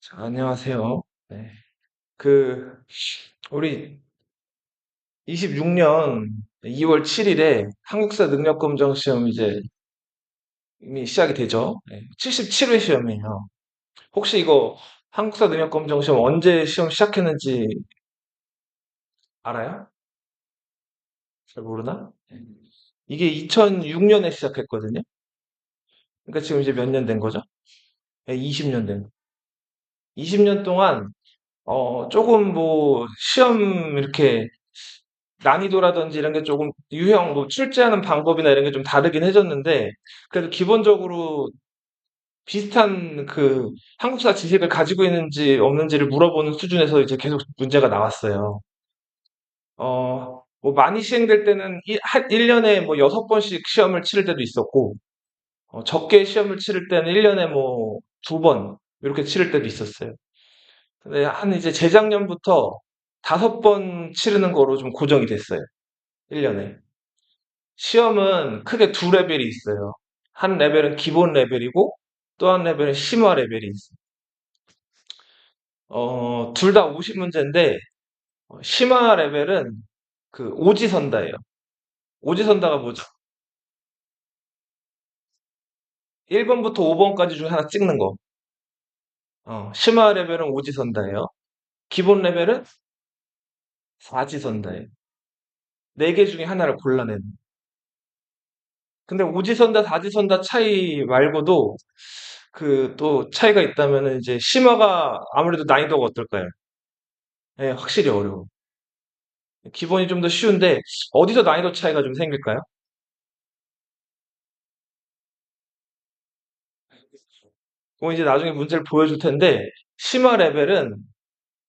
자, 안녕하세요. 네. 그, 우리 26년 2월 7일에 한국사 능력검정 시험 이제 이미 시작이 되죠. 77회 시험이에요. 혹시 이거 한국사 능력검정 시험 언제 시험 시작했는지 알아요? 잘 모르나? 이게 2006년에 시작했거든요. 그러니까 지금 이제 몇 년 된 거죠? 20년 된 거. 20년 동안 조금 뭐 시험 이렇게 난이도라든지 이런 게 조금 유형, 뭐 출제하는 방법이나 이런 게 좀 다르긴 해졌는데, 그래도 기본적으로 비슷한 그 한국사 지식을 가지고 있는지 없는지를 물어보는 수준에서 이제 계속 문제가 나왔어요. 뭐 많이 시행될 때는 한 1년에 뭐 6번씩 시험을 치를 때도 있었고, 적게 시험을 치를 때는 1년에 뭐 2번, 이렇게 치를 때도 있었어요. 근데 한 이제 재작년부터 5번 치르는 거로 좀 고정이 됐어요. 1년에. 시험은 크게 두 레벨이 있어요. 한 레벨은 기본 레벨이고 또 한 레벨은 심화 레벨이 있어요. 둘 다 50문제인데 심화 레벨은 그 오지선다예요. 오지선다가 뭐죠? 1번부터 5번까지 중에 하나 찍는 거. 심화 레벨은 오지선다예요. 기본 레벨은 사지선다예요. 네 개 중에 하나를 골라내는. 근데 오지선다, 사지선다 차이 말고도 그 또 차이가 있다면은 이제 심화가 아무래도 난이도가 어떨까요? 네, 확실히 어려워. 기본이 좀 더 쉬운데 어디서 난이도 차이가 좀 생길까요? 그거 이제 나중에 문제를 보여줄 텐데 심화 레벨은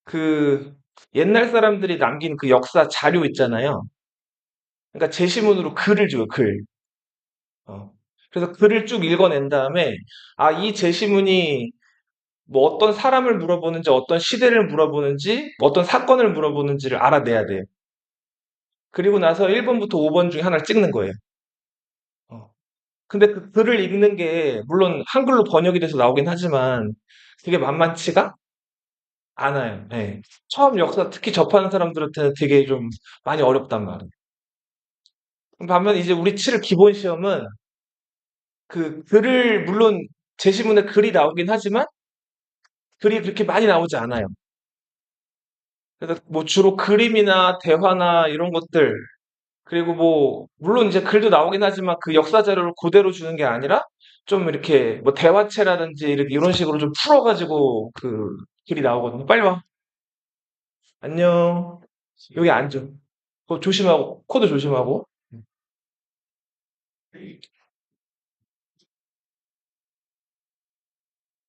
그 옛날 사람들이 남긴 그 역사 자료 있잖아요. 그러니까 제시문으로 글을 줘요, 글. 어. 그래서 글을 쭉 읽어낸 다음에 아, 이 제시문이 뭐 어떤 사람을 물어보는지 어떤 시대를 물어보는지 어떤 사건을 물어보는지를 알아내야 돼요. 그리고 나서 1번부터 5번 중에 하나를 찍는 거예요. 어. 근데 그 글을 읽는 게 물론 한글로 번역이 돼서 나오긴 하지만 그게 만만치가 않아요. 예. 처음 역사 특히 접하는 사람들한테는 되게 좀 많이 어렵단 말이에요. 반면 이제 우리 치를 기본 시험은 그 글을 물론 제시문에 글이 나오긴 하지만 글이 그렇게 많이 나오지 않아요. 그래서 뭐 주로 그림이나 대화나 이런 것들 그리고 뭐 물론 이제 글도 나오긴 하지만 그 역사 자료를 그대로 주는 게 아니라 좀 이렇게 뭐 대화체라든지 이렇게 이런 식으로 좀 풀어가지고 그 글이 나오거든요. 빨리 와. 안녕. 여기 앉아. 그거 조심하고 코드 조심하고.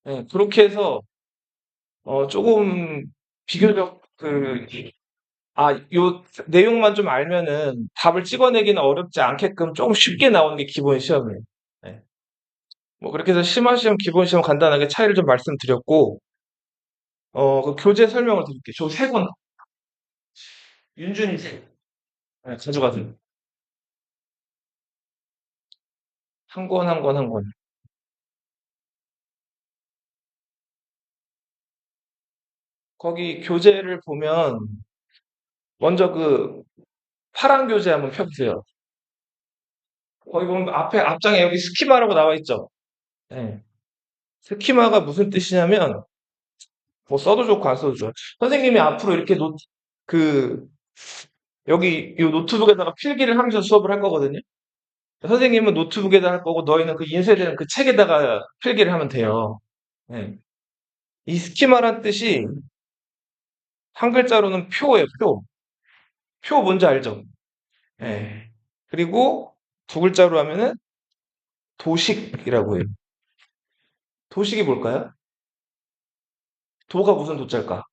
네, 그렇게 해서 조금 비교적 요 내용만 좀 알면은 답을 찍어내기는 어렵지 않게끔 조금 쉽게 나오는 게 기본 시험이에요. 네. 뭐 그렇게 해서 심화 시험, 기본 시험 간단하게 차이를 좀 말씀드렸고, 그 교재 설명을 드릴게요. 저 세 권, 윤준이 세 권. 네, 가져가세요. 한 권, 한 권, 한 권. 거기 교재를 보면 먼저 그 파란 교재 한번 펴보세요. 거기 보면 앞에 앞장에 여기 스키마라고 나와 있죠. 네. 스키마가 무슨 뜻이냐면 뭐 써도 좋고 안 써도 좋아요. 선생님이 앞으로 이렇게 그 여기 이 노트북에다가 필기를 하면서 수업을 할 거거든요. 선생님은 노트북에다 할 거고 너희는 그 인쇄되는 그 책에다가 필기를 하면 돼요. 네. 이 스키마란 뜻이 한 글자로는 표예요, 표. 표 뭔지 알죠? 네. 그리고 두 글자로 하면은 도식이라고 해요. 도식이 뭘까요? 도가 무슨 도자일까?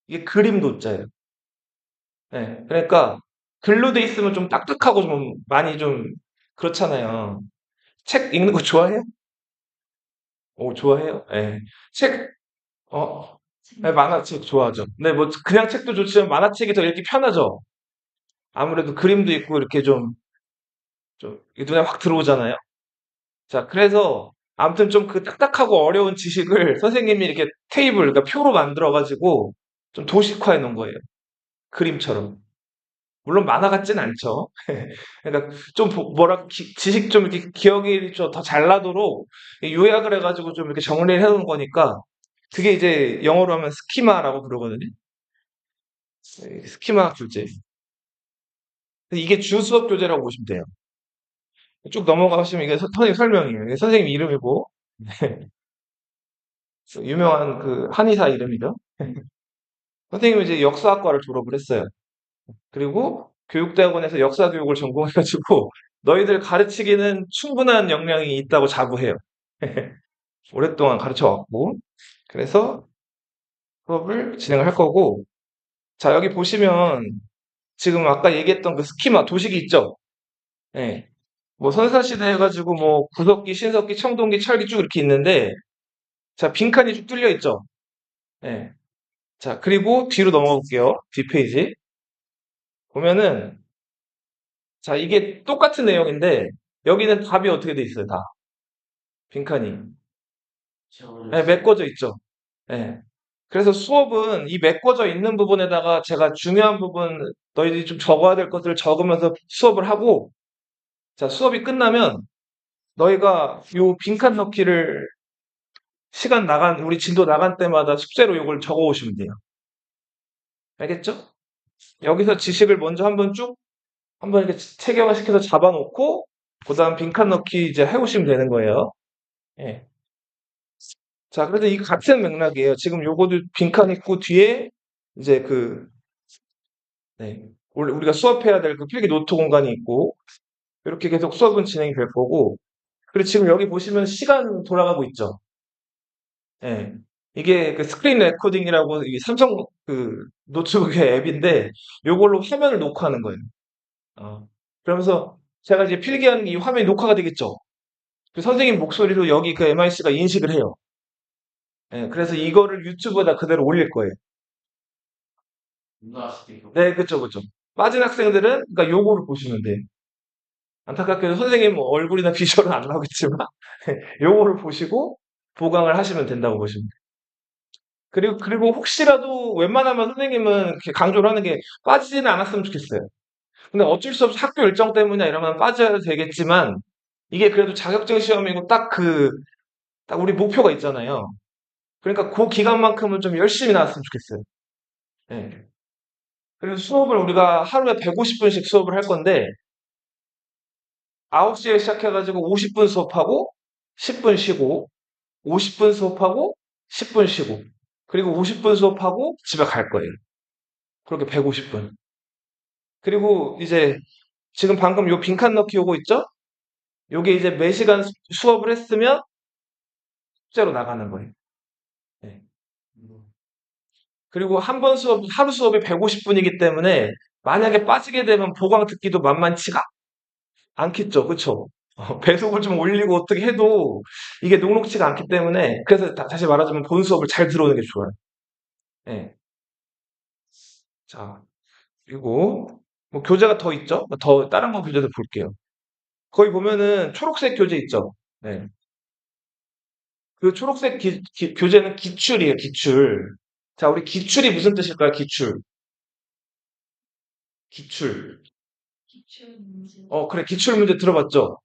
이게 그림 도자예요. 네. 그러니까 글로 돼 있으면 좀 딱딱하고 좀 많이 좀 그렇잖아요. 책 읽는 거 좋아해요? 오, 좋아해요? 예. 책, 네, 만화책 좋아하죠. 근데 뭐 그냥 책도 좋지만 만화책이 더 읽기 편하죠. 아무래도 그림도 있고 이렇게 좀 눈에 확 들어오잖아요. 자, 그래서 아무튼 좀 그 딱딱하고 어려운 지식을 선생님이 이렇게 테이블, 그러니까 표로 만들어가지고 좀 도식화해 놓은 거예요. 그림처럼. 물론 만화 같진 않죠. 그러니까 좀 지식 좀 이렇게 기억이 좀 더 잘 나도록 요약을 해가지고 좀 이렇게 정리를 해놓은 거니까 그게 이제 영어로 하면 스키마라고 부르거든요. 스키마 교재. 이게 주 수업 교재라고 보시면 돼요. 쭉 넘어가시면 이게 선생님 설명이에요. 이게 선생님 이름이고 유명한 그 한의사 이름이죠. 선생님은 이제 역사학과를 졸업을 했어요. 그리고 교육대학원에서 역사 교육을 전공해가지고 너희들 가르치기는 충분한 역량이 있다고 자부해요. 오랫동안 가르쳐 왔고 그래서 수업을 진행을 할 거고 자 여기 보시면 지금 아까 얘기했던 그 스키마 도식이 있죠. 예. 뭐 선사시대 해가지고 뭐 구석기, 신석기, 청동기, 철기 쭉 이렇게 있는데 자 빈칸이 쭉 뚫려 있죠. 예. 자 그리고 뒤로 넘어가 볼게요. 뒷페이지 보면은 자 이게 똑같은 내용인데 여기는 답이 어떻게 돼 있어요? 다 빈칸이 예, 메꿔져 있죠. 예. 그래서 수업은 이 메꿔져 있는 부분에다가 제가 중요한 부분 너희들이 좀 적어야 될 것을 적으면서 수업을 하고 자 수업이 끝나면 너희가 요 빈칸 넣기를 시간 나간 우리 진도 나간 때마다 숙제로 이걸 적어 오시면 돼요. 알겠죠? 여기서 지식을 먼저 한번 이렇게 체계화시켜서 잡아놓고 그다음 빈칸 넣기 이제 해오시면 되는 거예요. 예. 자, 그래서 이 같은 맥락이에요. 지금 요거도 빈칸 있고 뒤에 이제 네. 우리가 수업해야 될 그 필기 노트 공간이 있고 이렇게 계속 수업은 진행이 될 거고 그리고 지금 여기 보시면 시간 돌아가고 있죠. 예. 이게 그 스크린 레코딩이라고 이 삼성 그 노트북의 앱인데 요걸로 화면을 녹화하는 거예요. 어. 그러면서 제가 이제 필기한 이 화면이 녹화가 되겠죠. 그 선생님 목소리로 여기 그 MIC가 인식을 해요. 예. 그래서 이거를 유튜브에다 그대로 올릴 거예요. 네, 그쵸, 그쵸. 빠진 학생들은 그러니까 요거를 보시면 돼요. 안타깝게도 선생님 뭐 얼굴이나 비주얼은 안 나오겠지만 요거를 보시고 보강을 하시면 된다고 보시면 돼요. 그리고 혹시라도 웬만하면 선생님은 이렇게 강조를 하는 게 빠지지는 않았으면 좋겠어요. 근데 어쩔 수 없이 학교 일정 때문이나 이러면 빠져야 되겠지만 이게 그래도 자격증 시험이고 딱 우리 목표가 있잖아요. 그러니까 그 기간만큼은 좀 열심히 나왔으면 좋겠어요. 예. 그래서 수업을 우리가 하루에 150분씩 수업을 할 건데 9시에 시작해가지고 50분 수업하고 10분 쉬고 50분 수업하고 10분 쉬고 그리고 50분 수업하고 집에 갈 거예요. 그렇게 150분. 그리고 이제 지금 방금 요 빈칸 넣기 요거 있죠? 요게 이제 매 시간 수업을 했으면 숙제로 나가는 거예요. 네. 그리고 한 번 수업, 하루 수업이 150분이기 때문에 만약에 빠지게 되면 보강 듣기도 만만치가 않겠죠. 그쵸? 배속을 좀 올리고 어떻게 해도 이게 녹록치가 않기 때문에 그래서 다시 말하자면 본 수업을 잘 들어오는 게 좋아요. 네. 자, 그리고 뭐 교재가 더 있죠? 더 다른 거 교재도 볼게요. 거기 보면은 초록색 교재 있죠? 네. 그 초록색 교재는 기출이에요, 기출. 자, 우리 기출이 무슨 뜻일까요, 기출? 기출. 그래, 기출 문제 들어봤죠?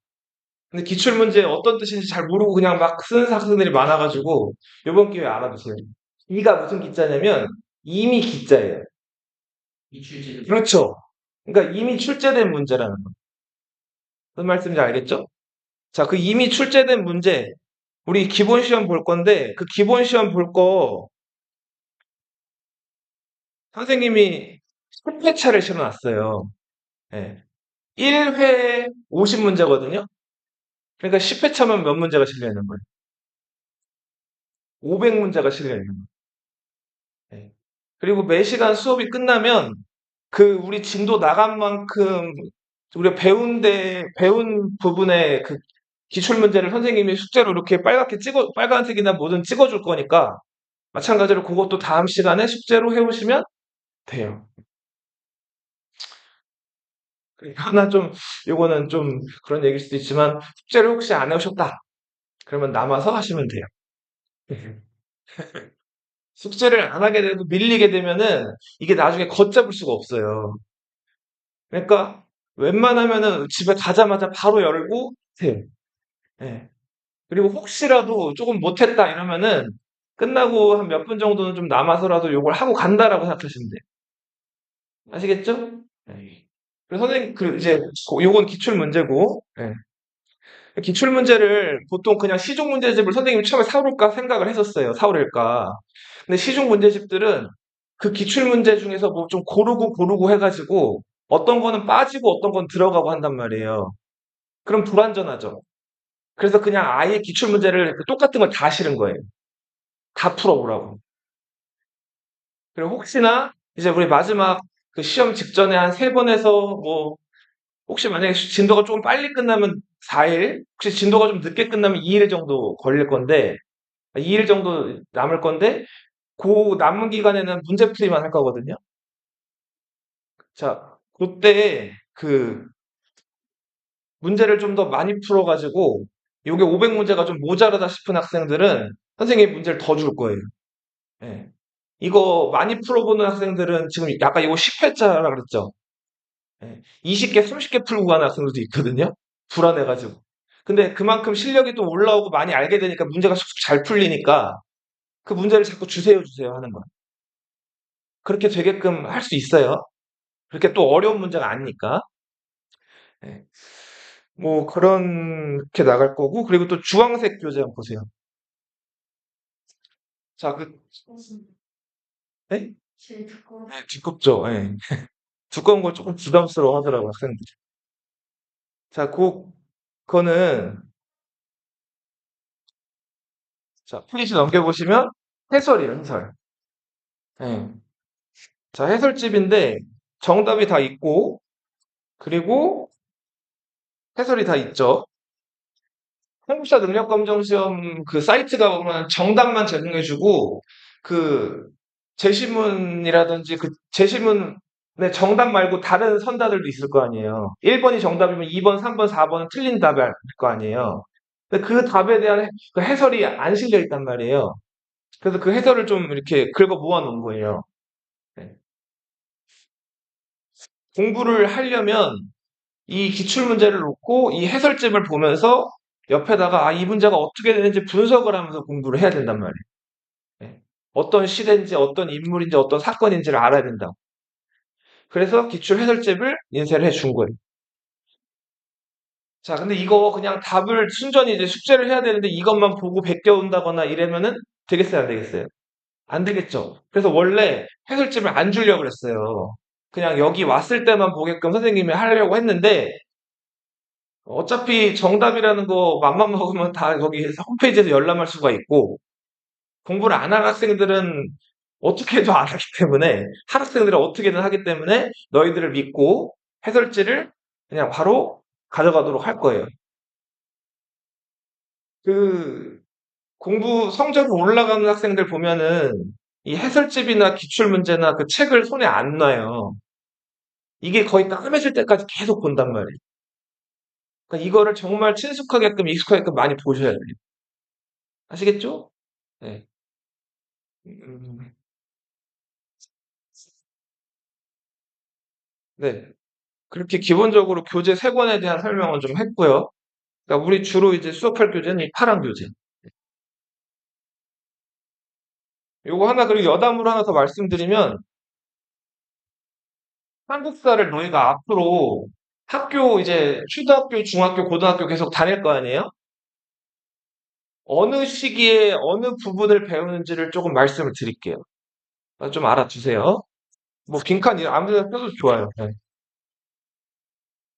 근데 기출 문제 어떤 뜻인지 잘 모르고 그냥 막 쓰는 학생들이 많아가지고, 요번 기회에 알아두세요. 이가 무슨 기자냐면, 이미 기자예요. 그렇죠. 그러니까 이미 출제된 문제라는 거. 무슨 말씀인지 알겠죠? 자, 그 이미 출제된 문제, 우리 기본 시험 볼 건데, 그 기본 시험 볼 거, 선생님이 10회차를 실어놨어요. 예. 1회에 50문제거든요. 그러니까 10회차면 몇 문제가 실려 있는 거예요? 500문제가 실려 있는 거예요. 예. 그리고 매 시간 수업이 끝나면 그 우리 진도 나간 만큼 우리가 배운 부분의 그 기출 문제를 선생님이 숙제로 이렇게 빨간색이나 뭐든 찍어줄 거니까 마찬가지로 그것도 다음 시간에 숙제로 해오시면 돼요. 그러니까 요거는 좀 그런 얘기일 수도 있지만 숙제를 혹시 안 해오셨다. 그러면 남아서 하시면 돼요. 숙제를 안 하게 되고 밀리게 되면은 이게 나중에 걷잡을 수가 없어요. 그러니까 웬만하면은 집에 가자마자 바로 열고 해요. 예. 그리고 혹시라도 조금 못했다 이러면은 끝나고 한 몇 분 정도는 좀 남아서라도 요걸 하고 간다라고 생각하시면 돼요. 아시겠죠? 네. 그래서 선생님, 이제, 요건 기출 문제고, 예. 기출 문제를 보통 그냥 시중 문제집을 선생님이 처음에 사올까 생각을 했었어요. 사오릴까. 근데 시중 문제집들은 그 기출 문제 중에서 뭐 좀 고르고 고르고 해가지고 어떤 거는 빠지고 어떤 건 들어가고 한단 말이에요. 그럼 불완전하죠. 그래서 그냥 아예 기출 문제를 그 똑같은 걸 다 실은 거예요. 다 풀어보라고. 그리고 혹시나 이제 우리 마지막 그 시험 직전에 한 세 번에서 뭐 혹시 만약에 진도가 조금 빨리 끝나면 4일, 혹시 진도가 좀 늦게 끝나면 2일 정도 걸릴 건데 2일 정도 남을 건데 그 남은 기간에는 문제풀이만 할 거거든요. 자, 그때 그 문제를 좀 더 많이 풀어가지고 요게 500문제가 좀 모자라다 싶은 학생들은 선생님이 문제를 더 줄 거예요. 예. 이거 많이 풀어보는 학생들은 지금 약간 이거 10회짜라 그랬죠. 예. 20개, 30개 풀고 가는 학생들도 있거든요. 불안해가지고. 근데 그만큼 실력이 또 올라오고 많이 알게 되니까 문제가 쑥쑥 잘 풀리니까 그 문제를 자꾸 주세요, 주세요 하는 거예요. 그렇게 되게끔 할 수 있어요. 그렇게 또 어려운 문제가 아니니까. 예. 뭐 그렇게 나갈 거고 그리고 또 주황색 교재 한번 보세요. 자, 네? 네, 두껍죠. 예. 두꺼운 걸 조금 부담스러워 하더라고 학생들이. 자, 그거는 자, 페이지 넘겨보시면 해설이에요, 해설. 예. 자, 해설집인데 정답이 다 있고 그리고 해설이 다 있죠. 한국사 능력검정시험 그 사이트가 보면 정답만 제공해주고 그 제시문이라든지 그 제시문의 정답 말고 다른 선다들도 있을 거 아니에요. 1번이 정답이면 2번, 3번, 4번은 틀린 답일 거 아니에요. 근데 그 답에 대한 그 해설이 안 실려 있단 말이에요. 그래서 그 해설을 좀 이렇게 긁어 모아 놓은 거예요. 네. 공부를 하려면 이 기출 문제를 놓고 이 해설집을 보면서 옆에다가 이 문제가 어떻게 되는지 분석을 하면서 공부를 해야 된단 말이에요. 네. 어떤 시대인지 어떤 인물인지 어떤 사건인지를 알아야 된다. 그래서 기출 해설집을 인쇄를 해준 거예요. 자, 근데 이거 그냥 답을 순전히 이제 숙제를 해야 되는데 이것만 보고 베껴온다거나 이러면은 되겠어요, 안 되겠어요? 안 되겠죠. 그래서 원래 해설집을 안 주려고 그랬어요. 그냥 여기 왔을 때만 보게끔 선생님이 하려고 했는데 어차피 정답이라는 거 맘만 먹으면 다 거기 홈페이지에서 열람할 수가 있고 공부를 안 한 학생들은 어떻게 해도 안 하기 때문에 한 학생들은 어떻게든 하기 때문에 너희들을 믿고 해설지를 그냥 바로 가져가도록 할 거예요. 그 공부 성적이 올라가는 학생들 보면은 이 해설집이나 기출문제나 그 책을 손에 안 놔요. 이게 거의 까매질 때까지 계속 본단 말이에요. 그러니까 이거를 정말 친숙하게끔 익숙하게끔 많이 보셔야 돼요. 아시겠죠? 네. 음, 네. 그렇게 기본적으로 교재 세 권에 대한 설명은 좀 했고요. 그러니까 우리 주로 이제 수업할 교재는 이 파란 교재. 요거 하나 그리고 여담으로 하나 더 말씀드리면 한국사를 너희가 앞으로 학교 이제 초등학교, 중학교, 고등학교 계속 다닐 거 아니에요? 어느 시기에 어느 부분을 배우는지를 조금 말씀을 드릴게요. 좀 알아두세요. 뭐 빈칸 아무 데나 써도 좋아요. 네.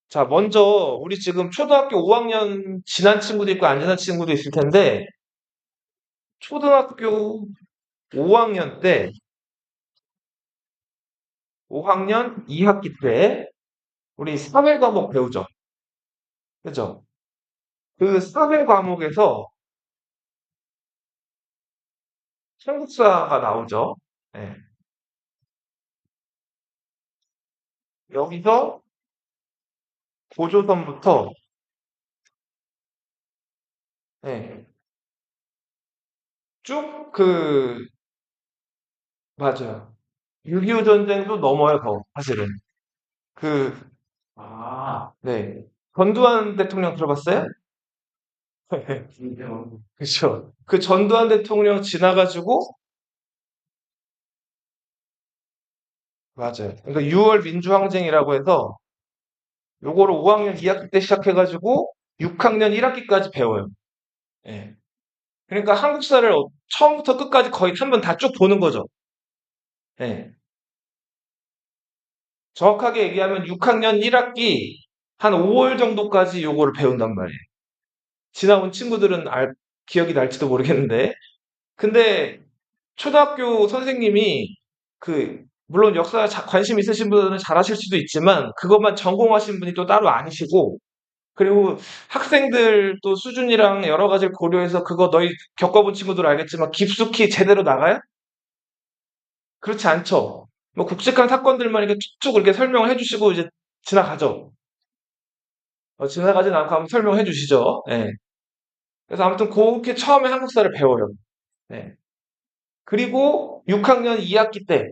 자, 먼저 우리 지금 초등학교 5학년 지난 친구도 있고 안 지난 친구도 있을 텐데 초등학교 5학년 때 5학년 2학기 때 우리 사회 과목 배우죠. 그죠? 그 사회 과목에서 한국사가 나오죠. 예. 여기서 고조선부터 예. 쭉 맞아요. 6.25 전쟁도 넘어요, 더, 사실은. 그, 네. 전두환 대통령 들어봤어요? 그쵸. 그 전두환 대통령 지나가지고, 맞아요. 그러니까 6월 민주항쟁이라고 해서, 요거를 5학년 2학기 때 시작해가지고, 6학년 1학기까지 배워요. 예. 그러니까 한국사를 처음부터 끝까지 거의 한 번 다 쭉 보는 거죠. 예. 정확하게 얘기하면 6학년 1학기 한 5월 정도까지 요거를 배운단 말이에요. 지나온 친구들은 기억이 날지도 모르겠는데. 근데 초등학교 선생님이 물론 역사 관심 있으신 분은 잘하실 수도 있지만 그것만 전공하신 분이 또 따로 아니시고 그리고 학생들 또 수준이랑 여러 가지를 고려해서 그거 너희 겪어본 친구들 알겠지만 깊숙이 제대로 나가요? 그렇지 않죠. 뭐 굵직한 사건들만 이렇게 쭉쭉 이렇게 설명을 해주시고 이제 지나가죠. 지나가진 않고 한번 설명해 주시죠. 예. 그래서 아무튼 그렇게 처음에 한국사를 배워요. 네. 그리고 6학년 2학기 때,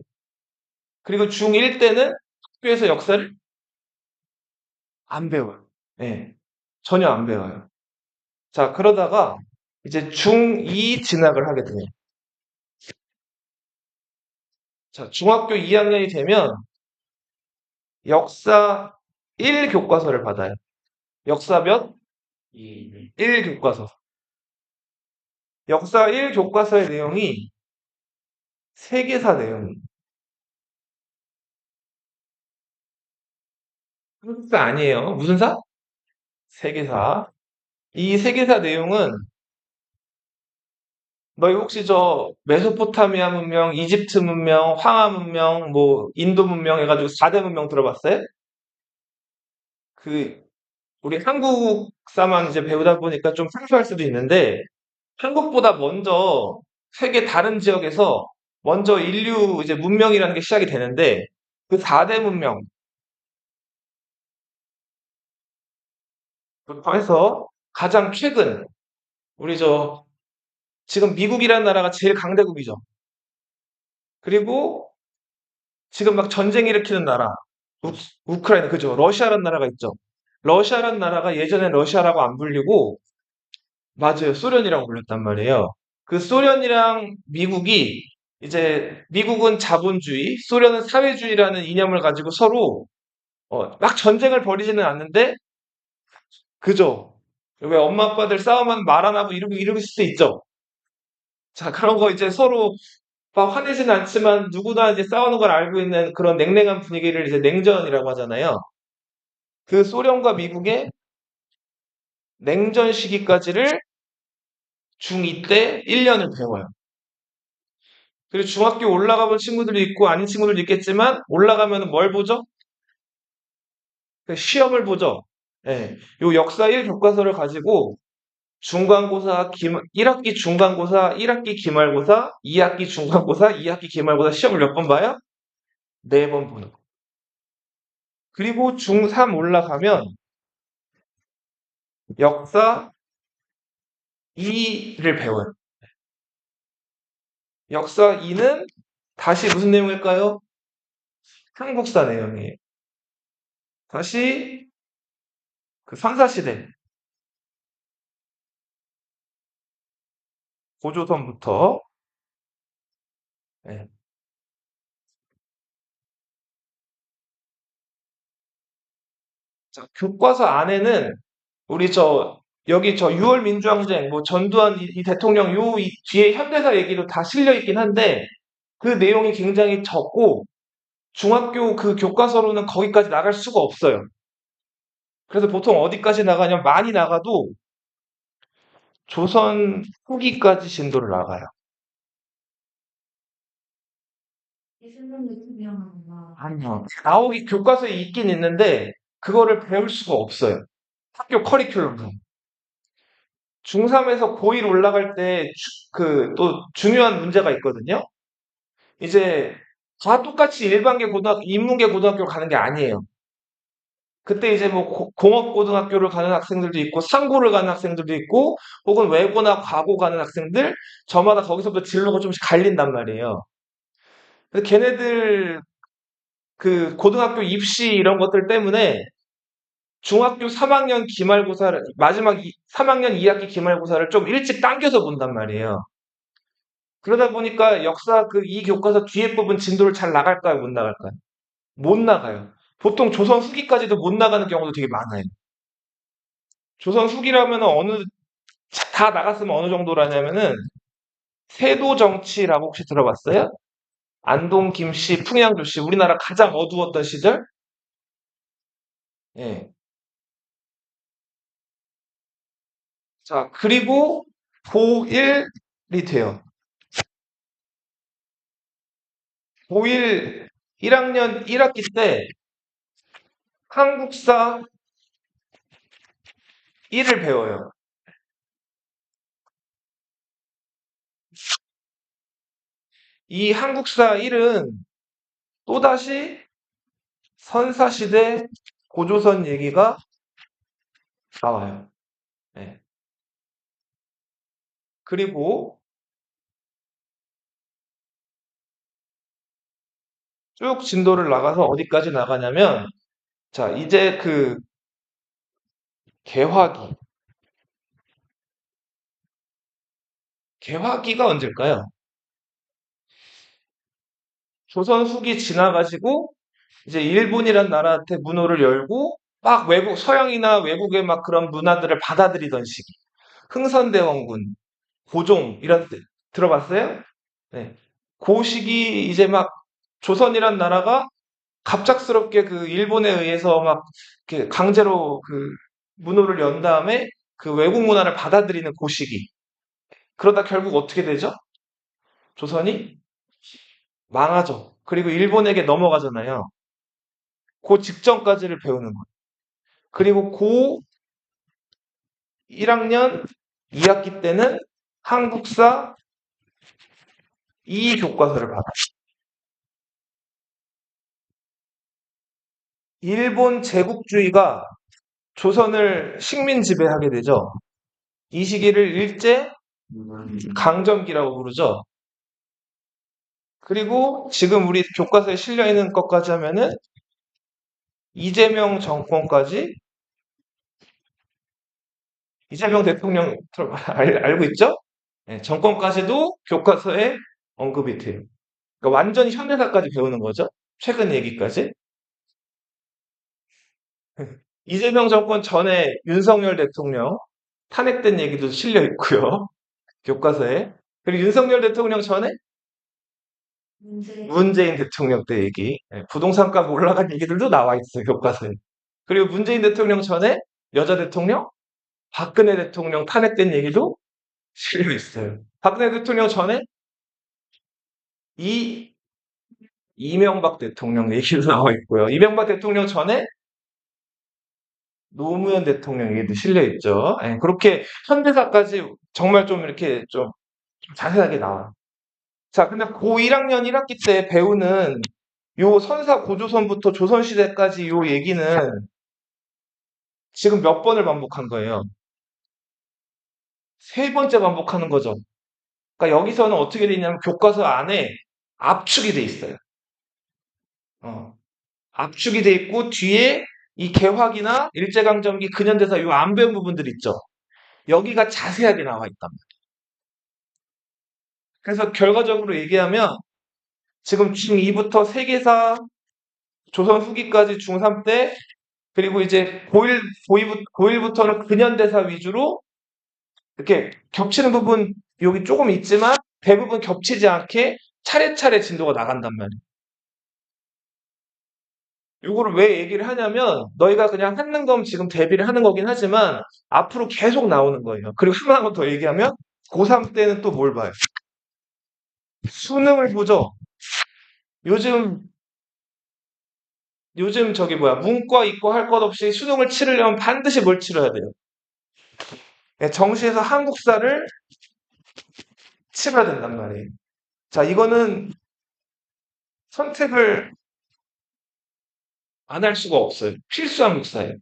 그리고 중1 때는 학교에서 역사를 안 배워요. 예. 전혀 안 배워요. 자, 그러다가 이제 중2 진학을 하게 돼요. 자, 중학교 2학년이 되면 역사 1 교과서를 받아요. 역사 몇? 1 교과서. 역사 1 교과서의 내용이 세계사 내용이에요. 한국사 아니에요. 무슨 사? 세계사. 이 세계사 내용은 너희 혹시 저 메소포타미아 문명, 이집트 문명, 황하 문명, 뭐 인도 문명 해가지고 4대 문명 들어봤어요? 그 우리 한국사만 이제 배우다 보니까 좀 생소할 수도 있는데 한국보다 먼저 세계 다른 지역에서 먼저 인류 이제 문명이라는 게 시작이 되는데 그 4대 문명 부터 해서 가장 최근 우리 저 지금 미국이라는 나라가 제일 강대국이죠. 그리고 지금 막 전쟁 일으키는 나라, 우크라이나, 그죠? 러시아라는 나라가 있죠. 러시아라는 나라가 예전엔 러시아라고 안 불리고, 맞아요. 소련이라고 불렸단 말이에요. 그 소련이랑 미국이, 이제, 미국은 자본주의, 소련은 사회주의라는 이념을 가지고 서로, 막 전쟁을 벌이지는 않는데, 그죠? 왜 엄마 아빠들 싸우면 말 안 하고 이러고 있을 수 있죠? 자, 그런 거 이제 서로 막 화내지는 않지만 누구나 이제 싸우는 걸 알고 있는 그런 냉랭한 분위기를 이제 냉전이라고 하잖아요. 그 소련과 미국의 냉전 시기까지를 중2 때 1년을 배워요. 그리고 중학교 올라가 본 친구들도 있고 아닌 친구들도 있겠지만 올라가면 뭘 보죠? 그 시험을 보죠. 예. 요 역사 1 교과서를 가지고 중간고사, 1학기 중간고사, 1학기 기말고사, 2학기 중간고사, 2학기 기말고사 시험을 몇 번 봐요? 4번 보는 거. 그리고 중3 올라가면 역사 2를 배워요. 역사 2는 다시 무슨 내용일까요? 한국사 내용이에요. 다시 그 선사시대, 고조선부터, 예. 자, 교과서 안에는 우리 여기 6월 민주항쟁, 뭐 전두환 이 대통령 뒤에 현대사 얘기도 다 실려 있긴 한데 그 내용이 굉장히 적고 중학교 그 교과서로는 거기까지 나갈 수가 없어요. 그래서 보통 어디까지 나가냐면 많이 나가도 조선 후기까지 진도를 나가요. 아니요. 나오기 교과서에 있긴 있는데 그거를 배울 수가 없어요. 학교 커리큘럼으로. 중3에서 고1 올라갈 때 또 중요한 문제가 있거든요. 이제 다 똑같이 일반계 고등학교, 인문계 고등학교 가는 게 아니에요. 그때 이제 뭐 공업고등학교를 가는 학생들도 있고 상고를 가는 학생들도 있고 혹은 외고나 과고 가는 학생들 저마다 거기서부터 진로가 좀씩 갈린단 말이에요. 그래서 걔네들 그 고등학교 입시 이런 것들 때문에 중학교 3학년 기말고사를 마지막 3학년 2학기 기말고사를 좀 일찍 당겨서 본단 말이에요. 그러다 보니까 역사 그 이 교과서 뒤에 부분 진도를 잘 나갈까요? 못 나갈까요? 못 나가요. 보통 조선 후기까지도 못 나가는 경우도 되게 많아요. 조선 후기라면 다 나갔으면 어느 정도라냐면은 세도 정치라고 혹시 들어봤어요? 안동, 김씨, 풍양조씨 우리나라 가장 어두웠던 시절? 예. 자, 그리고 고1이 돼요. 고1 1학년 1학기 때 한국사 1을 배워요. 이 한국사 1은 또다시 선사시대 고조선 얘기가 나와요. 예. 그리고 쭉 진도를 나가서 어디까지 나가냐면, 자, 이제 그 개화기. 개화기가 언제일까요? 조선 후기 지나가지고 이제 일본이란 나라한테 문호를 열고 막 외국 서양이나 외국의 막 그런 문화들을 받아들이던 시기. 흥선대원군, 고종 이런 때 들어봤어요? 네. 그 시기 이제 막 조선이란 나라가 갑작스럽게 그 일본에 의해서 막 이렇게 강제로 그 문호를 연 다음에 그 외국 문화를 받아들이는 그 시기. 그러다 결국 어떻게 되죠? 조선이 망하죠. 그리고 일본에게 넘어가잖아요. 그 직전까지를 배우는 거예요. 그리고 고 1학년 2학기 때는 한국사 2 교과서를 받아요. 일본 제국주의가 조선을 식민 지배하게 되죠. 이 시기를 일제 강점기라고 부르죠. 그리고 지금 우리 교과서에 실려 있는 것까지 하면은 이재명 정권까지 이재명 대통령 알고 있죠? 네, 정권까지도 교과서에 언급이 돼요. 그러니까 완전 현대사까지 배우는 거죠. 최근 얘기까지. 이재명 정권 전에 윤석열 대통령 탄핵된 얘기도 실려 있고요. 교과서에. 그리고 윤석열 대통령 전에 문재인 대통령 때 얘기, 부동산값 올라간 얘기들도 나와 있어요. 교과서에. 그리고 문재인 대통령 전에 여자 대통령, 박근혜 대통령 탄핵된 얘기도 실려 있어요. 박근혜 대통령 전에 이 이명박 대통령 얘기도 나와 있고요. 이명박 대통령 전에 노무현 대통령 얘기도 실려 있죠. 그렇게 현대사까지 정말 좀 이렇게 좀 자세하게 나와요. 자, 근데 고 1학년 1학기 때 배우는 요 선사 고조선부터 조선시대까지 요 얘기는 지금 몇 번을 반복한 거예요? 세 번째 반복하는 거죠. 그러니까 여기서는 어떻게 돼 있냐면 교과서 안에 압축이 돼 있어요. 어, 압축이 돼 있고 뒤에 이 개화기나 일제강점기 근현대사 요 안 배운 부분들 있죠. 여기가 자세하게 나와 있단 말이에요. 그래서 결과적으로 얘기하면 지금 중2부터 세계사, 조선 후기까지 중3 때 그리고 이제 고1부터는 근현대사 위주로 이렇게 겹치는 부분 여기 조금 있지만 대부분 겹치지 않게 차례차례 진도가 나간단 말이에요. 요거를 왜 얘기를 하냐면 너희가 그냥 하는 건 지금 대비를 하는 거긴 하지만 앞으로 계속 나오는 거예요. 그리고 하나만 더 얘기하면 고3 때는 또 뭘 봐요? 수능을 보죠. 요즘 저기 뭐야 문과 이과 할 것 없이 수능을 치르려면 반드시 뭘 치러야 돼요? 정시에서 한국사를 치러야 된단 말이에요. 자, 이거는 선택을 안 할 수가 없어요. 필수 한국사예요.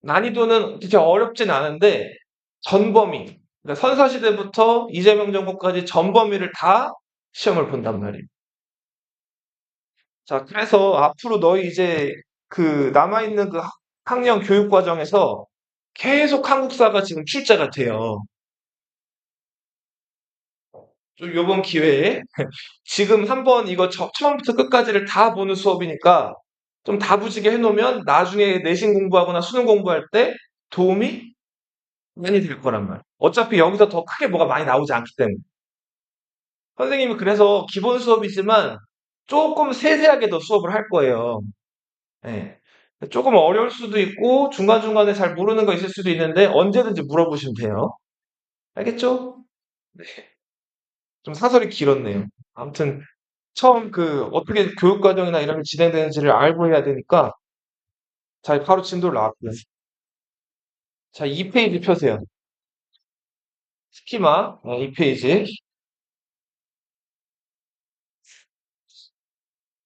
난이도는 그렇게 어렵진 않은데 전범위, 그러니까 선사시대부터 이재명 정부까지 전범위를 다 시험을 본단 말이에요. 자, 그래서 앞으로 너희 이제 그 남아있는 그 학년 교육 과정에서 계속 한국사가 지금 출제가 돼요. 좀 요번 기회에 지금 한번 이거 처음부터 끝까지를 다 보는 수업이니까 좀 다부지게 해놓으면 나중에 내신 공부하거나 수능 공부할 때 도움이 많이 될 거란 말이에요. 어차피 여기서 더 크게 뭐가 많이 나오지 않기 때문에. 선생님은 그래서 기본 수업이지만 조금 세세하게 더 수업을 할 거예요. 예. 조금 어려울 수도 있고 중간중간에 잘 모르는 거 있을 수도 있는데 언제든지 물어보시면 돼요. 알겠죠? 네. 좀 사설이 길었네요. 아무튼 처음 그 어떻게 교육 과정이나 이런 게 진행되는지를 알고 해야 되니까 자, 바로 진도를 나왔고요. 자, 2페이지 펴세요. 스키마 2페이지.